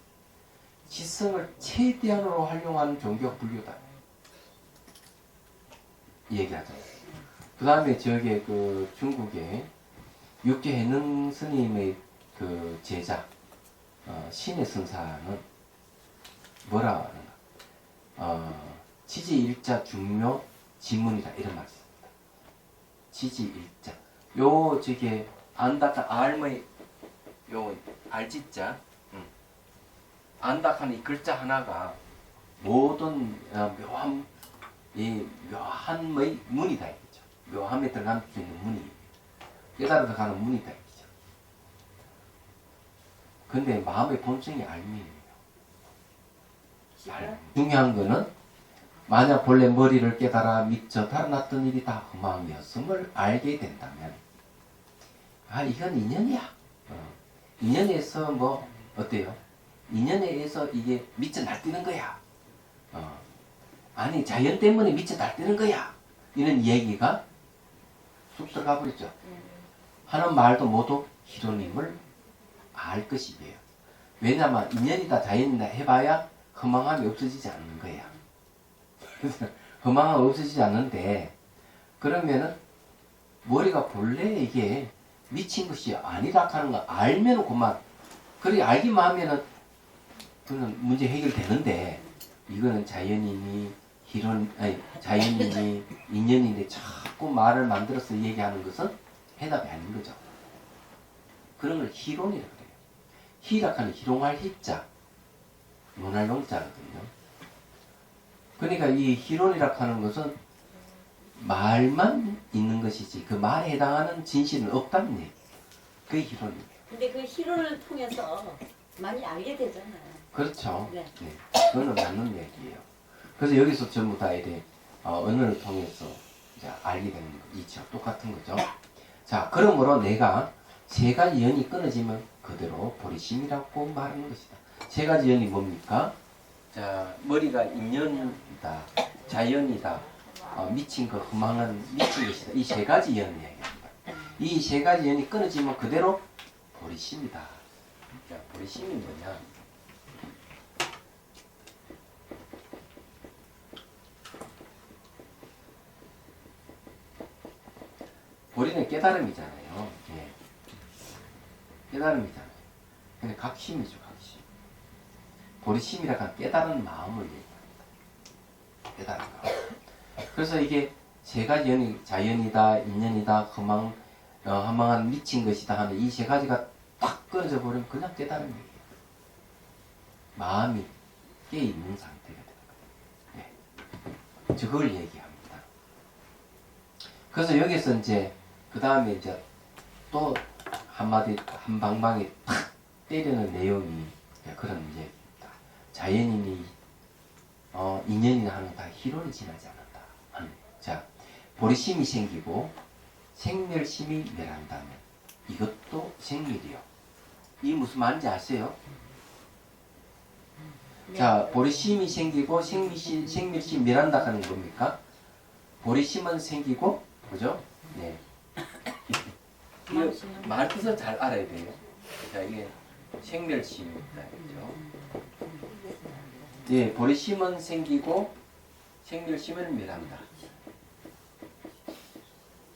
지성을 최대한으로 활용하는 종교가 불교다. 얘기하잖아요. 그 다음에 저기 그 중국의 육계해능 스님의 그 제자 신의 선사는 뭐라 하나 지지일자 중묘 지문이다 이런 말이 있습니다. 지지일자 요 저게 안다한 알의 요 알지자 안다한 이 글자 하나가 모든 묘함 이 묘함의 문이다 이거죠. 묘함에 들어갈 수 있는 문이 깨달아 들어가는 문이다 이거죠. 근데 마음의 본성이 알미예요. 중요한 거는 만약 본래 머리를 깨달아 미쳐 달아났던 일이 다 허망이었음을 알게 된다면 이건 인연이야. 인연에서 뭐 어때요? 인연에 의해서 이게 미쳐 날뛰는 거야. 아니 자연 때문에 미쳐 날뛰는 거야. 이런 얘기가 쑥 들어가 버렸죠. 하는 말도 모두 히로님을 알 것이에요. 왜냐하면 인연이다 자연이다 해봐야 허망함이 없어지지 않는 거야. 허망함이 없어지지 않는데 그러면은 머리가 본래 이게 미친 것이 아니라 하는 거 알면은 그만 그래 알기만 하면은 그는 문제 해결되는데 이거는 자연이니 자연이니 인연인데 자꾸 말을 만들어서 얘기하는 것은 해답이 아닌 거죠. 그런 걸 희론이라고 그래요. 희락하는 희롱할 희자 논할 농자거든요. 그러니까 이 희론이라고 하는 것은 말만 있는 것이지 그 말에 해당하는 진실은 없다는 얘기예요. 그게 희론이에요. 근데 그 희론을 통해서 많이 알게 되잖아요. 그렇죠. 네. 그거는 맞는 얘기예요. 그래서 여기서 전부 다 이제 언어를 통해서 이제 알게 되는 이치와 똑같은 거죠. 자, 그러므로 내가 세 가지 연이 끊어지면 그대로 보리심이라고 말하는 것이다. 세 가지 연이 뭡니까? 자, 머리가 인연이다, 자연이다, 미친 것, 허망한 미친 것이다. 이 세 가지 연을 얘기합니다. 이 세 가지 연이 끊어지면 그대로 보리심이다. 자, 보리심이 뭐냐? 보리는 깨달음이잖아요. 예. 깨달음이잖아요. 근데 각심이죠, 각심. 보리심이라고 하는 깨달은 마음을 얘기합니다. 깨달은 마음. 그래서 이게 세 가지 연이 자연이다, 인연이다, 허망한 미친 것이다 하는 이 세 가지가 딱 끊어져 버리면 그냥 깨달음이에요. 마음이 깨있는 상태가 되는 거예요. 네. 그걸 얘기합니다. 그래서 여기서 이제 그 다음에 이제 또 한마디 한 방방에 탁 때리는 내용이 그런 얘기입니다. 자연인이 인연이나 하는 다 희론이 지나지 않는다. 자, 보리심이 생기고 생멸심이 멸한다면 이것도 생멸이요. 이 무슨 말인지 아세요? 자, 보리심이 생기고 생멸심이 멸한다 하는 겁니까? 보리심은 생기고, 그죠? 네. 이 말 뜻을 잘 알아야 돼요. 자, 이게 생멸심입니다. 그죠? 예, 보리심은 생기고 생멸심은 멸한다.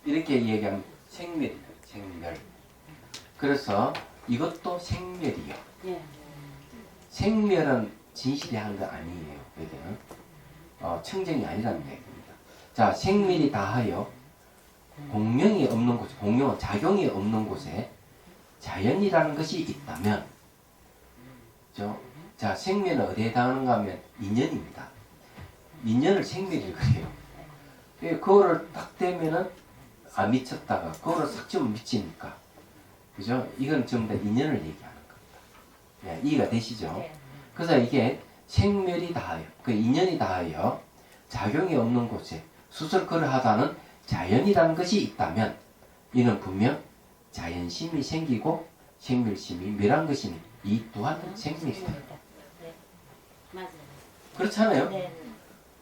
이렇게 얘기하면 생멸이에요. 생멸. 그래서 이것도 생멸이요. 예. 생멸은 진실이 한 거 아니에요. 여기는 청정이 아니라는 얘기입니다. 자, 생멸이 다하여 공명이 없는 곳, 공명은 작용이 없는 곳에 자연이라는 것이 있다면, 자, 생멸은 어디에 해당하는가 하면 인연입니다. 인연을 생멸이라고 그래요. 그거를 딱 대면은 미쳤다가 그거를 싹 지우면 미치니까, 그죠? 이건 전부 다 인연을 얘기하는 겁니다. 예, 이해가 되시죠? 그래서 이게 생멸이 다하여, 그 인연이 다하여 작용이 없는 곳에 수설그러하다는 자연이라는 것이 있다면, 이는 분명 자연심이 생기고 생멸심이 멸한 것이니 이 또한 생멸이다. 네. 맞아요. 그렇잖아요. 네.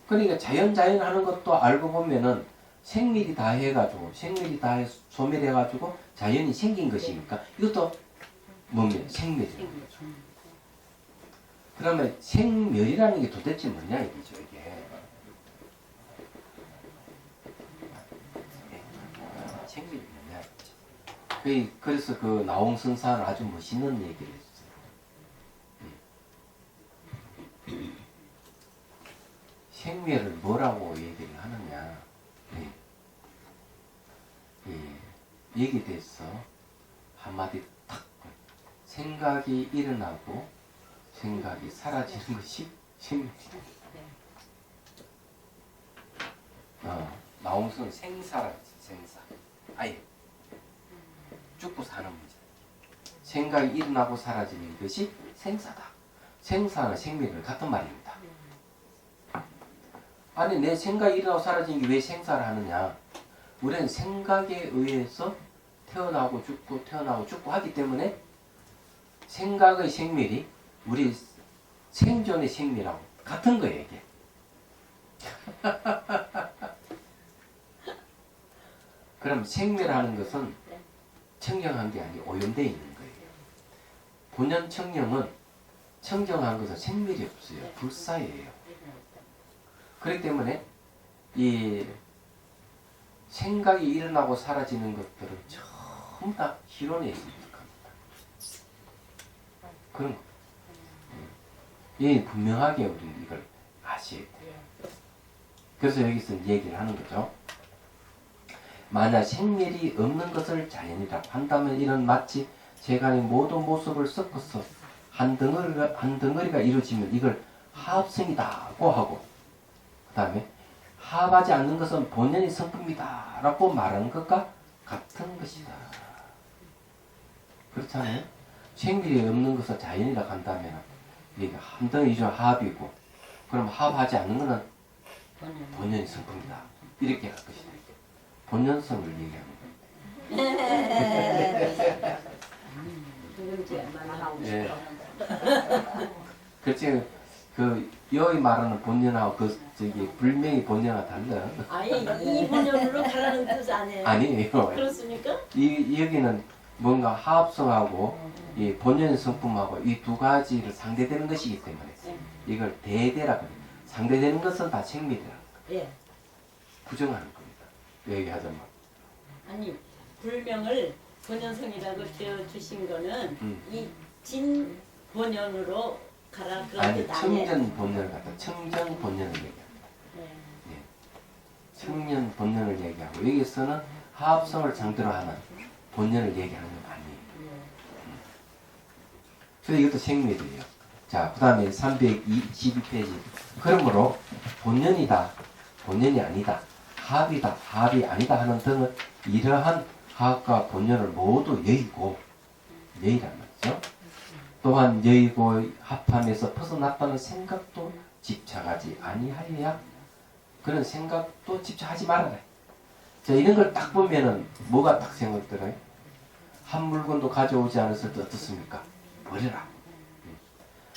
그러니까 자연 하는 것도 알고 보면은 생멸이 다 해가지고 생멸이 다 해 소멸해가지고 자연이 생긴 것이니까 이것도 뭡니까? 생멸이죠. 그러면 생멸이라는 게 도대체 뭐냐 이거죠 이게. 생멸이 뭐냐 이거죠. 그래서 그 나홍선사는 아주 멋있는 얘기를 했어요. 생멸을 뭐라고 얘기를 하느냐. 얘기에 대해서 한마디 탁 생각이 일어나고 생각이 사라지는 것이 생멸이다. 나홍선 생사라 생사. 아예 죽고 사는 문제. 생각이 일어나고 사라지는 것이 생사다. 생사는 생멸을 같은 말입니다. 아니 내 생각이 일어나고 사라지는 게 왜 생사를 하느냐. 우리는 생각에 의해서 태어나고 죽고 하기 때문에 생각의 생멸이 우리 생존의 생멸하고 같은 거예요 이게. 그럼 생멸하는 것은 청정한 게 아니고 오염되어 있는 거예요. 본연 청정은 청정한 것은 생멸이 없어요. 불사예요. 그렇기 때문에 이 생각이 일어나고 사라지는 것들은 전부 다 기론에 있습니다. 그런 거. 예, 분명하게 우리는 이걸 아셔야 돼요. 그래서 여기서 얘기를 하는 거죠. 만약 생멸이 없는 것을 자연이라고 한다면 이는 마치 재간의 모든 모습을 섞어서 한 덩어리가 이루어지면 이걸 하합성이다고 하고, 그 다음에 합하지 않는 것은 본연의 성품이다 라고 말하는 것과 같은 것이다. 그렇잖아요. 생멸이 없는 것을 자연이라고 한다면 이게 한 덩어리죠. 합이고, 그럼 합하지 않는 것은 본연의 성품이다. 이렇게 할 것이다. 본연성을 얘기하는 거예요. 예. 그렇지. 여기 말하는 본연하고 불명의 본연하고 달라요. 아니 이 본연으로 가라는 뜻 아니에요? 아니에요. 그렇습니까? 여기는 뭔가 하합성하고 이 본연의 성품하고 이 두 가지를 상대되는 것이기 때문에 이걸 대대라고 해요. 상대되는 것은 다 생멸이라는 거예요. 예. 부정하는 겁니다. 얘기하자면. 아니 불명을 본연성이라고 지어 주신 거는 이 진 본연으로 가라 그런 아니 뜻 아니에요? 청전 본연을 갖다 청정 본연을 얘기합니다. 네. 예. 청년 본연을 얘기하고 여기서는 하합성을 상대로 하는 본연을 얘기하는 건 아니에요. 그래서 이것도 생멸이에요. 자, 그 다음에 322페이지. 그러므로 본연이다, 본연이 아니다, 합이다, 합이 아니다 하는 등은 이러한 합과 본연을 모두 여의고, 여의란 말이죠. 또한 여의고 합함에서 벗어났다는 생각도 집착하지 아니하여야, 그런 생각도 집착하지 말아라. 자, 이런 걸 딱 보면은 뭐가 딱 생각들어요? 한 물건도 가져오지 않았을 때 어떻습니까? 버려라.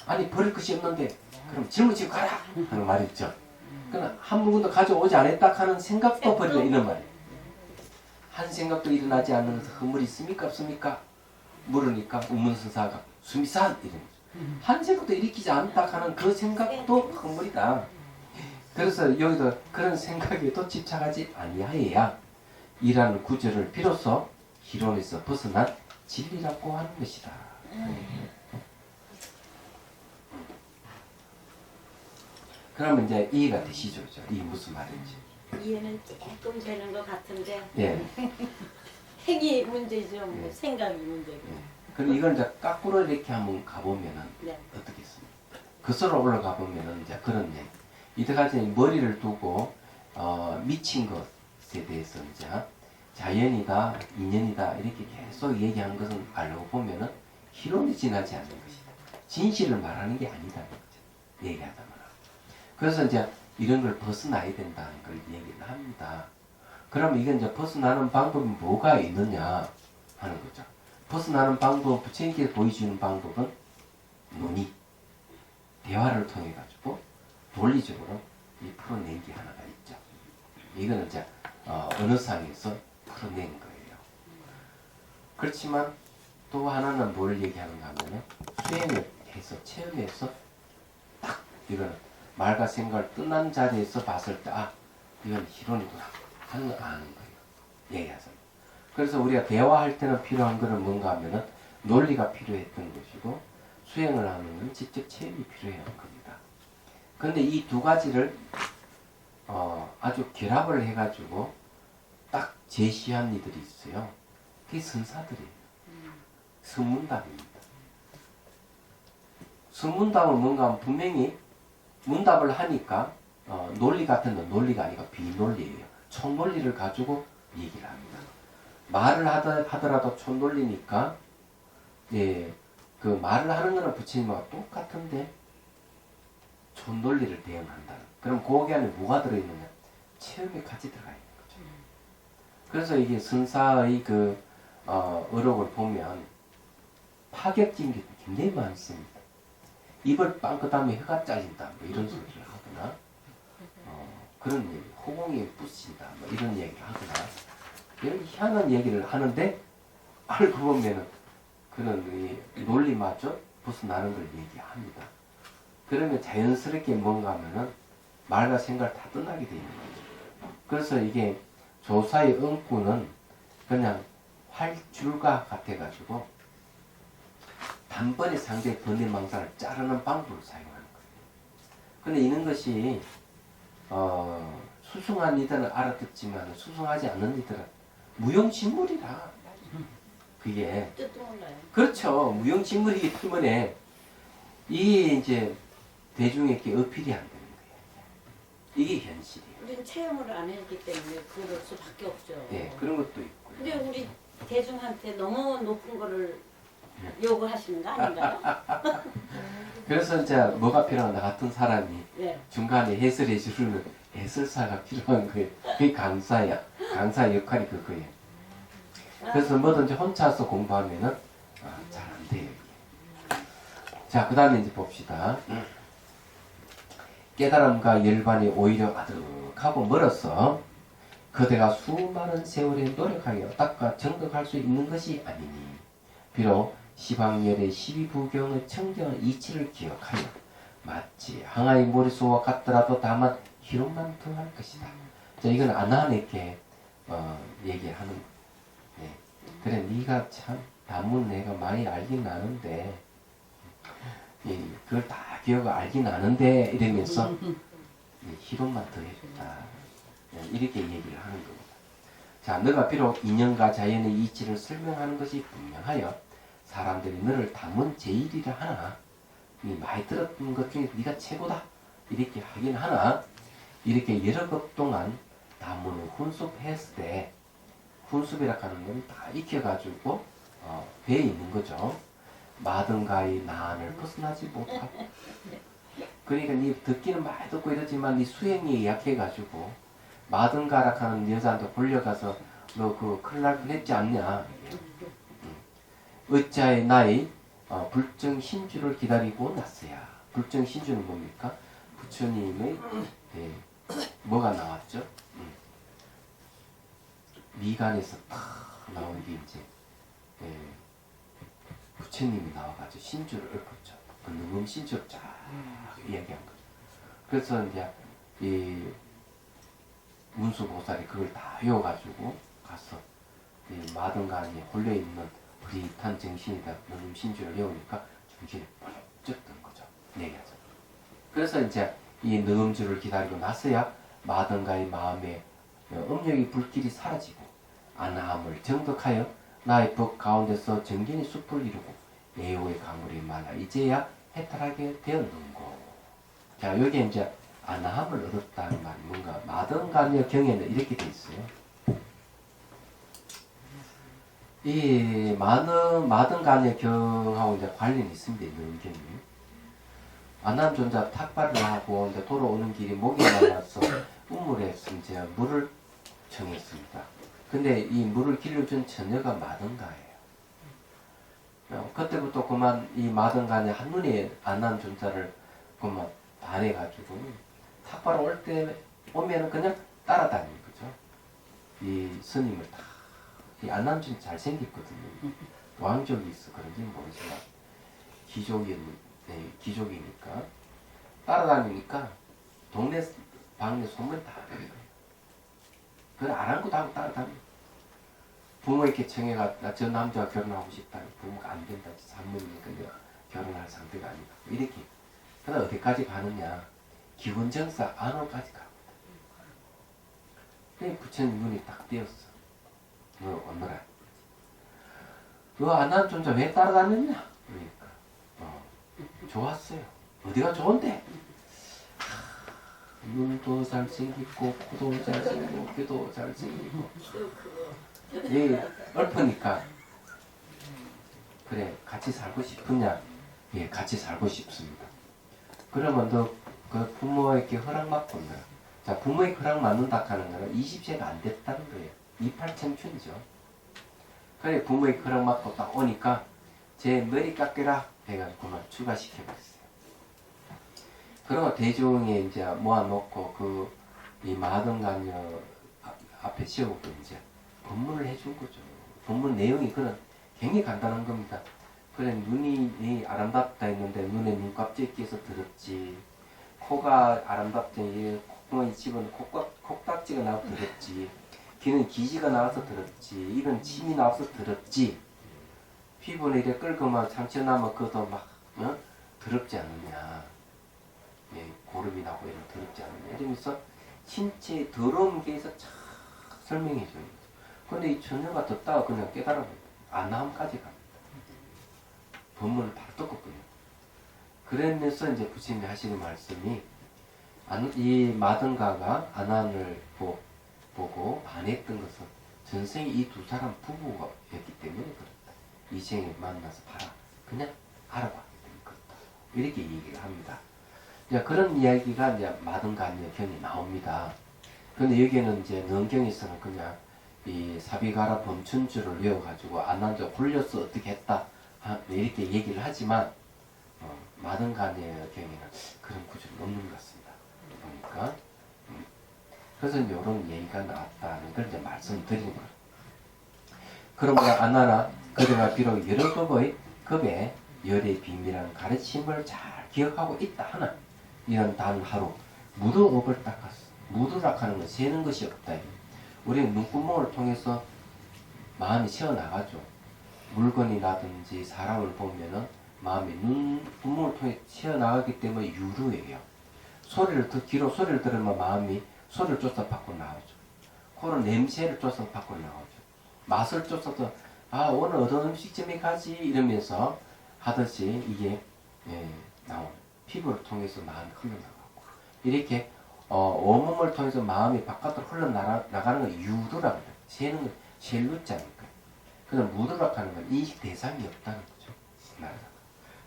아니 버릴 것이 없는데 그럼 짊어지고 가라 하는 말이 있죠. 그러나 한 물건도 가져오지 않았다 하는 생각도 버리라 이런 말이에요. 한 생각도 일어나지 않는 것은 허물이 있습니까 없습니까? 물으니까 운문선사가 수미산 이런 한 생각도 일으키지 않다 하는 그 생각도 허물이다. 그래서 여기도 그런 생각에도 집착하지 아니하여야 이라는 구절을 비로소 기론에서 벗어난 진리라고 하는 것이다. 그러면 이제 이해가 되시죠? 이 무슨 말인지. 이해는 조금 되는 것 같은데 예. 행위 문제죠. 뭐 네. 생각이 문제고. 그럼 이걸 이제 거꾸로 이렇게 한번 가보면은 네. 어떻겠습니까? 그스로 올라가 보면은 이제 그런 얘기. 이때까지 머리를 두고 미친 것에 대해서 이제 자연이다, 인연이다 이렇게 계속 얘기하는 것은 알고 보면은 희론이 지나지 않는 것이다. 진실을 말하는 게 아니다는 거죠. 얘기하다 말아. 그래서 이제 이런 걸 벗어나야 된다는 걸 얘기를 합니다. 그럼 이게 이제 벗어나는 방법이 뭐가 있느냐 하는 거죠. 벗어나는 방법, 부처님께서 보여주는 방법은 논의, 대화를 통해 가지고 논리적으로 이 풀어낸 게 하나가 있죠. 이거는 이제 어느 상에서 풀어낸 거예요. 그렇지만 또 하나는 뭘 얘기하는가 하면은 수행을 해서 체험해서 딱 이거는 말과 생각을 끝난 자리에서 봤을 때 이건 희론이구나 하는 걸 아는 거예요. 얘기하자. 그래서 우리가 대화할 때는 필요한 거는 뭔가 하면은 논리가 필요했던 것이고 수행을 하면 직접 체험이 필요한 겁니다. 그런데 이 두 가지를 아주 결합을 해가지고 딱 제시한 이들이 있어요. 그게 선사들이에요. 성문답입니다. 성문답은 뭔가 하면 분명히 문답을 하니까 논리 같은 건 논리가 아니고 비논리예요. 총논리를 가지고 얘기를 합니다. 말을 하더라도 총논리니까 예, 그 말을 하는 거는 부처님과 똑같은데 총논리를 대응한다는. 그럼 거기 안에 뭐가 들어있느냐? 체험이 같이 들어가 있는 거죠. 그래서 이게 선사의 그 어록을 보면 파격적인 게 굉장히 많습니다. 입을 빵긋하면 혀가 잘린다 뭐 이런 소리를 하거나 그런 얘기, 호공이 부신다 뭐 이런 얘기를 하거나 이런 희한한 얘기를 하는데 알고 보면은 그런 이 논리마저 벗어나는 걸 얘기합니다. 그러면 자연스럽게 뭔가 하면은 말과 생각을 다 떠나게 되는 거죠. 그래서 이게 조사의 응구는 그냥 활줄과 같아가지고 단번에 상대의 번뇌망상을 자르는 방법을 사용하는 거예요. 근데 이런 것이 수승한 이들은 알아듣지만 수승하지 않는 이들은 무용진물이라 그게 뜻도 몰라요. 그렇죠. 무용진물이기 때문에 이게 이제 대중에게 어필이 안 되는 거예요. 이게 현실이에요. 우리는 체험을 안 했기 때문에 그럴 수밖에 없죠. 예, 그런 것도 있고요. 근데 우리 대중한테 너무 높은 거를 요구하시는 거 아닌가요? 그래서 이제 뭐가 필요한 나 같은 사람이 네. 중간에 해설해 주는 해설사가 필요한 거예요. 그게 강사야. 강사의 역할이 그거예요. 그래서 뭐든지 혼자서 공부하면은 잘 안 돼요. 자, 그 다음에 이제 봅시다. 깨달음과 열반이 오히려 아득하고 멀어서 그대가 수많은 세월에 노력하여 닦아 정득할 수 있는 것이 아니니 비록 시방열의 12부경의 청정한 이치를 기억하여 마치 항아의 머릿속과 같더라도 다만 희롱만 더할 것이다. 자, 이건 아나에게 얘기하는 그래 네가 참 단문 내가 많이 알긴 아는데 그걸 다 기억을 알긴 아는데 이러면서 희롱만 더 해줬다. 이렇게 얘기를 하는 겁니다. 자, 너가 비록 인연과 자연의 이치를 설명하는 것이 분명하여 사람들이 너를 단문 제일이라 하나 많이 들었던 것 중에 네가 최고다 이렇게 하긴 하나 이렇게 여러 것 동안 단문을 훈습했을 때 훈습이라 하는 건 다 익혀가지고 배에 있는 거죠. 마든가의 난을 벗어나지 못하고 그러니까 네 듣기는 많이 듣고 이러지만 네 수행이 약해가지고 마든가라 하는 여자한테 불려가서 너 그거 큰일 날 뻔했지 않냐. 어찌하여 나의 불정 신주를 기다리고 났어야. 불정 신주는 뭡니까? 부처님의 뭐가 나왔죠? 미간에서 탁 나온 게 이제 예, 부처님이 나와가지고 신주를 읊었죠. 그 능음 신주를 쫙 이야기한 거죠. 그래서 이제 이 문수보살이 그걸 다 외워가지고 가서 이 마등간에 홀려있는 흐릿한 정신이다 능음 신주를 외우니까 정신이 번쩍 든 거죠. 얘기하죠. 그래서 이제 이 능음주를 기다리고 나서야 마등가의 마음에 음력의 불길이 사라지고 안함을 정득하여 나의 법 가운데서 정견이 숲을 이루고 예호의 강물이 말라 이제야 해탈하게 되었는고. 자, 여기 이제 안함을 얻었다는 말이 뭔가 마등간의 경에는 이렇게 돼 있어요. 이 마등간의 경하고 이제 관련이 있습니다. 능경이. 안남존자 탁발을 하고 이제 돌아오는 길이 목이 말라서 우물에서 이제 물을 청했습니다. 근데 이 물을 길러준 처녀가 마등가예요. 그때부터 그만 이 마등간에 한눈에 안남존자를 그만 반해가지고 탁발 올 때 오면은 그냥 따라다니는 거죠. 이 스님을 다. 이 안남존 잘생겼거든요. 왕족이 있어 그런지 모르지만 기족이니까 따라다니니까 동네 방네 소문 다 들어요. 그걸 아랑곳 하고 따라다니. 부모에게 청해가 나 저 남자와 결혼하고 싶다. 부모가 안 된다. 산모니까 이제 결혼할 상태가 아니다. 이렇게. 그다음 어디까지 가느냐? 기원정사 안원까지 갑니다. 그게 부처님 눈이 딱 띄었어. 너 오너라. 너 안남존자 왜 따라다녔냐? 그러니까 좋았어요. 어디가 좋은데? 눈도 잘생기고 코도 잘생기고 귀도 잘생기고 예, 얽으니까 그래 같이 살고 싶으냐? 예, 같이 살고 싶습니다. 그러면 너 그 부모에게 허락받고 온다. 자, 부모에게 허락 받는다 하는 거는 20세가 안 됐다는 거예요. 28청춘이죠. 그래 부모에게 허락받고 딱 오니까 제 머리 깎여라 해가지고 그만 추가시켜버렸어요. 그리고 대중에 이제 모아놓고 이 마등간녀 앞에 세우고 이제 법문을 해준 거죠. 법문 내용이 그런 굉장히 간단한 겁니다. 그래 눈이 아름답다 했는데 눈에 눈껍질 끼어서 더럽지. 코가 아름답더니 콧구멍이 집은 콕딱지가 나와서 더럽지. 귀는 기지가 나와서 더럽지. 입은 침이 나와서 더럽지. 피부는 이렇게 끓고만 상처 나면 그것도 막 더럽지 않느냐. 예, 고름이 나고 이런 더럽지 않느냐. 이러면서 신체의 더러운 게에서 쫙 설명해 줘요. 근데 이 처녀가 듣다가 그냥 깨달아버려요. 안함까지 갑니다. 법문을 바로 떴거든요. 그러면서 이제 부처님이 하시는 말씀이 이 마등가가 안함을 보고 반했던 것은 전생에 이 두 사람 부부였기 때문에 그렇다. 이 생에 만나서 봐라. 그냥 알아봤기 때문에 그렇다. 이렇게 얘기를 합니다. 이제 그런 이야기가 이제 마등간의 경에 나옵니다. 그런데 여기에는 이제 능경에서는 그냥 이 사비가라 범춘주를 외워가지고 안남자 홀려서 어떻게 했다 이렇게 얘기를 하지만 마등간의 경에는 그런 구절은 없는 것 같습니다. 보니까 그래서 이제 이런 얘기가 나왔다는 걸 이제 말씀드리는 거예요. 그러므로 안나나 그대가 비록 여러 급의 열의 비밀한 가르침을 잘 기억하고 있다 하나 이런 단 하루 무드업을 닦았어. 무드락 하는 건 세는 것이 없다. 우리는 눈구멍을 통해서 마음이 새어나가죠. 물건이라든지 사람을 보면은 마음이 눈구멍을 통해 새어나가기 때문에 유루예요. 귀로 소리를 들으면 마음이 소리를 쫓아 밖으로 나오죠. 코로 냄새를 쫓아 밖으로 나오죠. 맛을 쫓아서 오늘 어떤 음식점에 가지 이러면서 하듯이 이게 나오는 피부를 통해서 마음이 흘러나가고 이렇게 온몸을 통해서 마음이 바깥으로 흘러나가는 걸 유두라고 해요. 새는 건 셀루자니까. 그래서 무드락 하는 건 인식 대상이 없다는 거죠.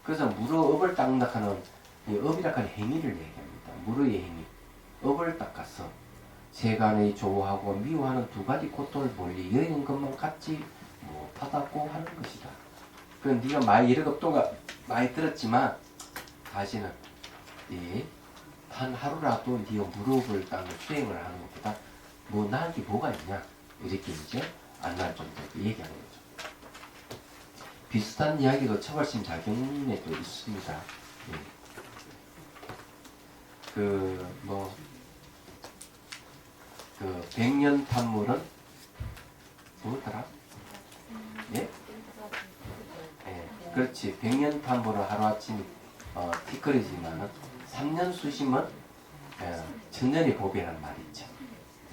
그래서 무르업을 닦는다 하는 이 업이라 하는 행위를 얘기합니다. 무르의 행위. 업을 닦아서 세간의 좋아하고 미워하는 두 가지 고통을 멀리 여의는 것만 같이 못하다고 하는 것이다. 그건 네가 많이 이런 것도가 많이 들었지만 다시는 단 하루라도 네가 무릎을 닦는 수행을 하는 것보다 나한테 뭐가 있냐? 이렇게 이제 안날존재 얘기하는 거죠. 비슷한 이야기가 처벌심 작용에도 있습니다. 예. 백년 판물은 뭐더라? 예? 예, 그렇지. 백년 판물은 하루아침 티끌이지만은 3년 수심은 천년이 보배라는 말이 있죠.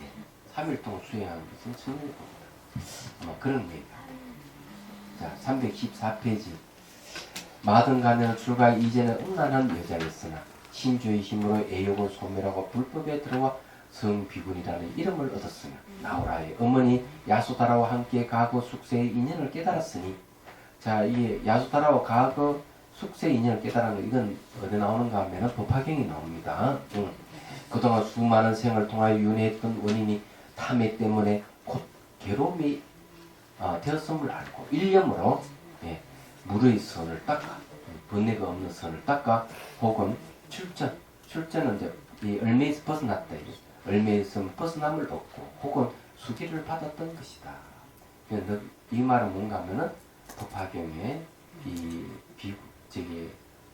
예, 3일 동안 수행하는 것은 천년이 보배다. 아마 그런 얘기다. 자, 314페이지. 마든 가면 출가 이제는 음란한 여자였으나 신주의 힘으로 애욕을 소멸하고 불법에 들어와 성비군이라는 이름을 얻었으며 나우라의 어머니 야수다라와 함께 과거 숙세의 인연을 깨달았으니, 자, 이 야수다라와 과거 숙세의 인연을 깨달은 거, 이건 어디 나오는가 하면 법화경이 나옵니다. 그동안 수많은 생을 통하여 윤회했던 원인이 탐욕 때문에 곧 괴로움이 되었음을 알고 일념으로 물의 선을 닦아, 번뇌가 없는 선을 닦아, 혹은 출전은 이제 이 얼매에서 벗어났다, 얼매에서 벗어남을 얻고 혹은 수기를 받았던 것이다. 이 말은 뭔가 하면은 법화경에 이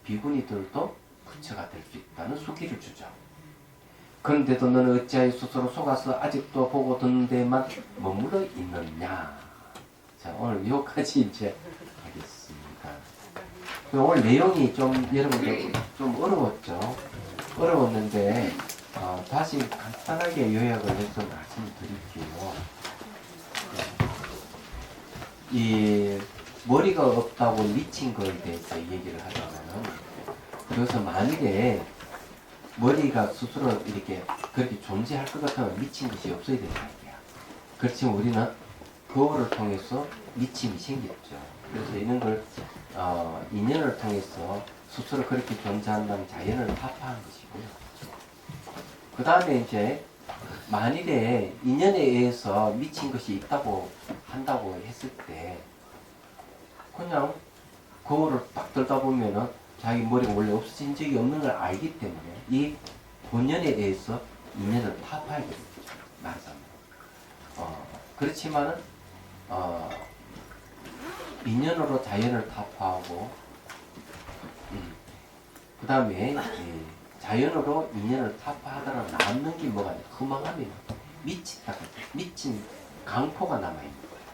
비구니들도 부처가 될 수 있다는 수기를 주죠. 그런데도 너는 어찌하여 스스로 속아서 아직도 보고 듣는 데만 머물러 있느냐. 자, 오늘 여기까지 이제 하겠습니다. 오늘 내용이 좀 여러분들 좀 어려웠는데 다시 간단하게 요약을 해서 말씀드릴게요. 이 머리가 없다고 미친 거에 대해서 얘기를 하자면은, 그래서 만일에 머리가 스스로 이렇게 그렇게 존재할 것 같으면 미친 것이 없어야 되는 거야. 그렇지만 우리는 거울을 통해서 미침이 생겼죠. 그래서 이런 걸 인연을 통해서 스스로 그렇게 존재한다는 자연을 타파한 것이고요. 그 다음에 이제 만일에 인연에 의해서 미친 것이 있다고 한다고 했을 때 그냥 거울을 딱 들다 보면은 자기 머리가 원래 없어진 적이 없는 걸 알기 때문에 이 본연에 의해서 인연을 타파하게 되죠. 말하자면. 그렇지만은 인연으로 자연을 타파하고 그 다음에 자연으로 인연을 타파하더라 남는 게 뭐가 있냐. 허망하면 미친 강포가 남아있는 거예요.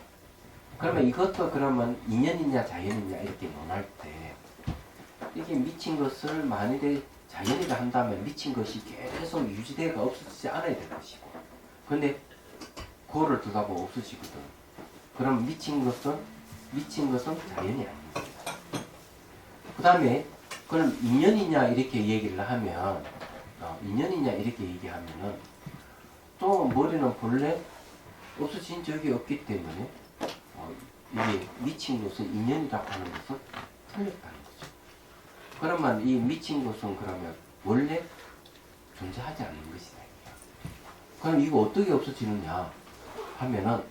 그러면 이것도 그러면 인연이냐 자연이냐 이렇게 논할 때 이게 미친 것을 만일에 자연이라 한다면 미친 것이 계속 유지되가 없어지지 않아야 될 것이고, 근데 그거를 두다 보면 없어지거든. 그럼 미친 것은 자연이 아닙니다. 그 다음에 그럼 인연이냐 이렇게 얘기를 하면 인연이냐 이렇게 얘기하면은 또 머리는 본래 없어진 적이 없기 때문에 이게 미친 것은 인연이라고 하는 것은 틀렸다는 거죠. 그러면 이 미친 것은 그러면 원래 존재하지 않는 것이다. 그럼 이거 어떻게 없어지느냐 하면은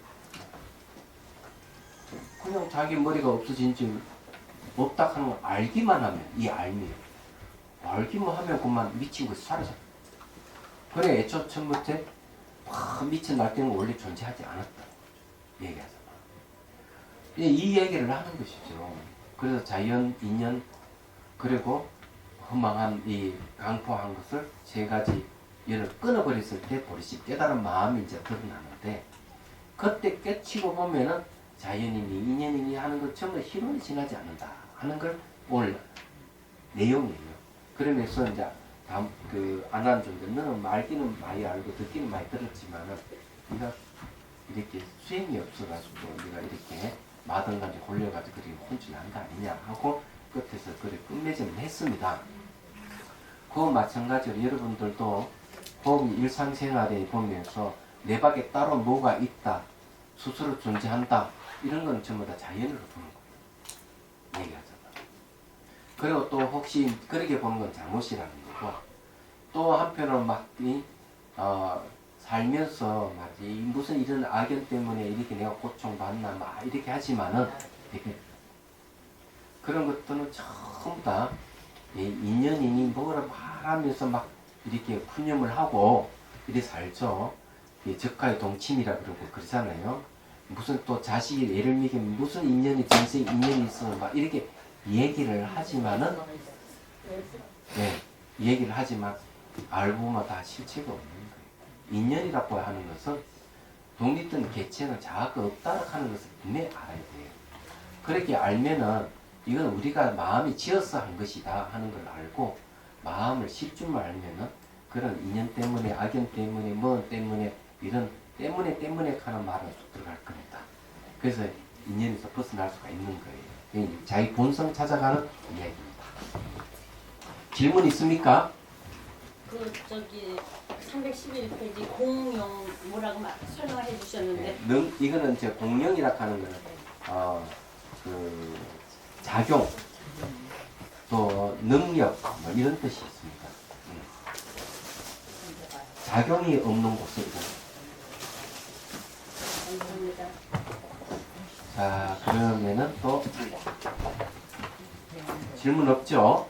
그냥 자기 머리가 없어진 줄 없다 하는 걸 알기만 하면, 이 알기만 하면 그만 미친 것이 사라져. 그래 애초 처음부터 미친 날때는 원래 존재하지 않았다 얘기하잖아. 이 얘기를 하는 것이죠. 그래서 자연, 인연, 그리고 허망한 이 강포한 것을 세 가지 연을 끊어버렸을 때 버리시 깨달은 마음이 이제 드러나는데, 그때 깨치고 보면은 자연이니 인연이니 하는 것 전부 희론이 지나지 않는다 하는 걸 오늘 내용이에요. 그러면서 이제 다음 안한존재, 너는 말기는 많이 알고 듣기는 많이 들었지만은 네가 이렇게 수행이 없어가지고 네가 이렇게 마등간에 홀려가지고 그렇게 혼쭐난 거 아니냐 하고 끝에서 그래 끝맺음을 했습니다. 그거 마찬가지로 여러분들도 법 일상생활에 보면서 내 밖에 따로 뭐가 있다, 스스로 존재한다, 이런 건 전부 다 자연으로 보는 거예요. 얘기하잖아. 그리고 또 혹시 그렇게 보는 건 잘못이라는 거고, 또 한편으로 살면서 무슨 이런 악연 때문에 이렇게 내가 고통받나 막 이렇게 하지만은 이렇게 그런 것들은 전부 다 인연이니 뭐라 말하면서 막 이렇게 푸념을 하고 이렇게 살죠. 이 적과의 동침이라 그러고 그러잖아요. 무슨 또 자식이 예를 들면 무슨 인연이 전생 인연이 있어 막 이렇게 얘기를 하지만은 네, 얘기를 하지만 알고 보면 다 실체가 없는 거예요. 인연이라고 하는 것은 독립된 개체는 자아가 없다고 하는 것을 분명히 알아야 돼요. 그렇게 알면은 이건 우리가 마음이 지어서 한 것이다 하는 걸 알고 마음을 실줄만 알면은 그런 인연 때문에 악연 때문에 뭐 때문에 이런 때문에 하는 말은 쑥 들어갈 겁니다. 그래서 인연에서 벗어날 수가 있는 거예요. 자기 본성 찾아가는 이야기입니다. 질문 있습니까? 그 저기 311페이지 공용 뭐라고 설명해 주셨는데 이거는 이제 공령이라 하는 거는 그 작용 또 능력 뭐 이런 뜻이 있습니다. 작용이 없는 곳은 감사합니다. 자 그러면은 또 질문 없죠?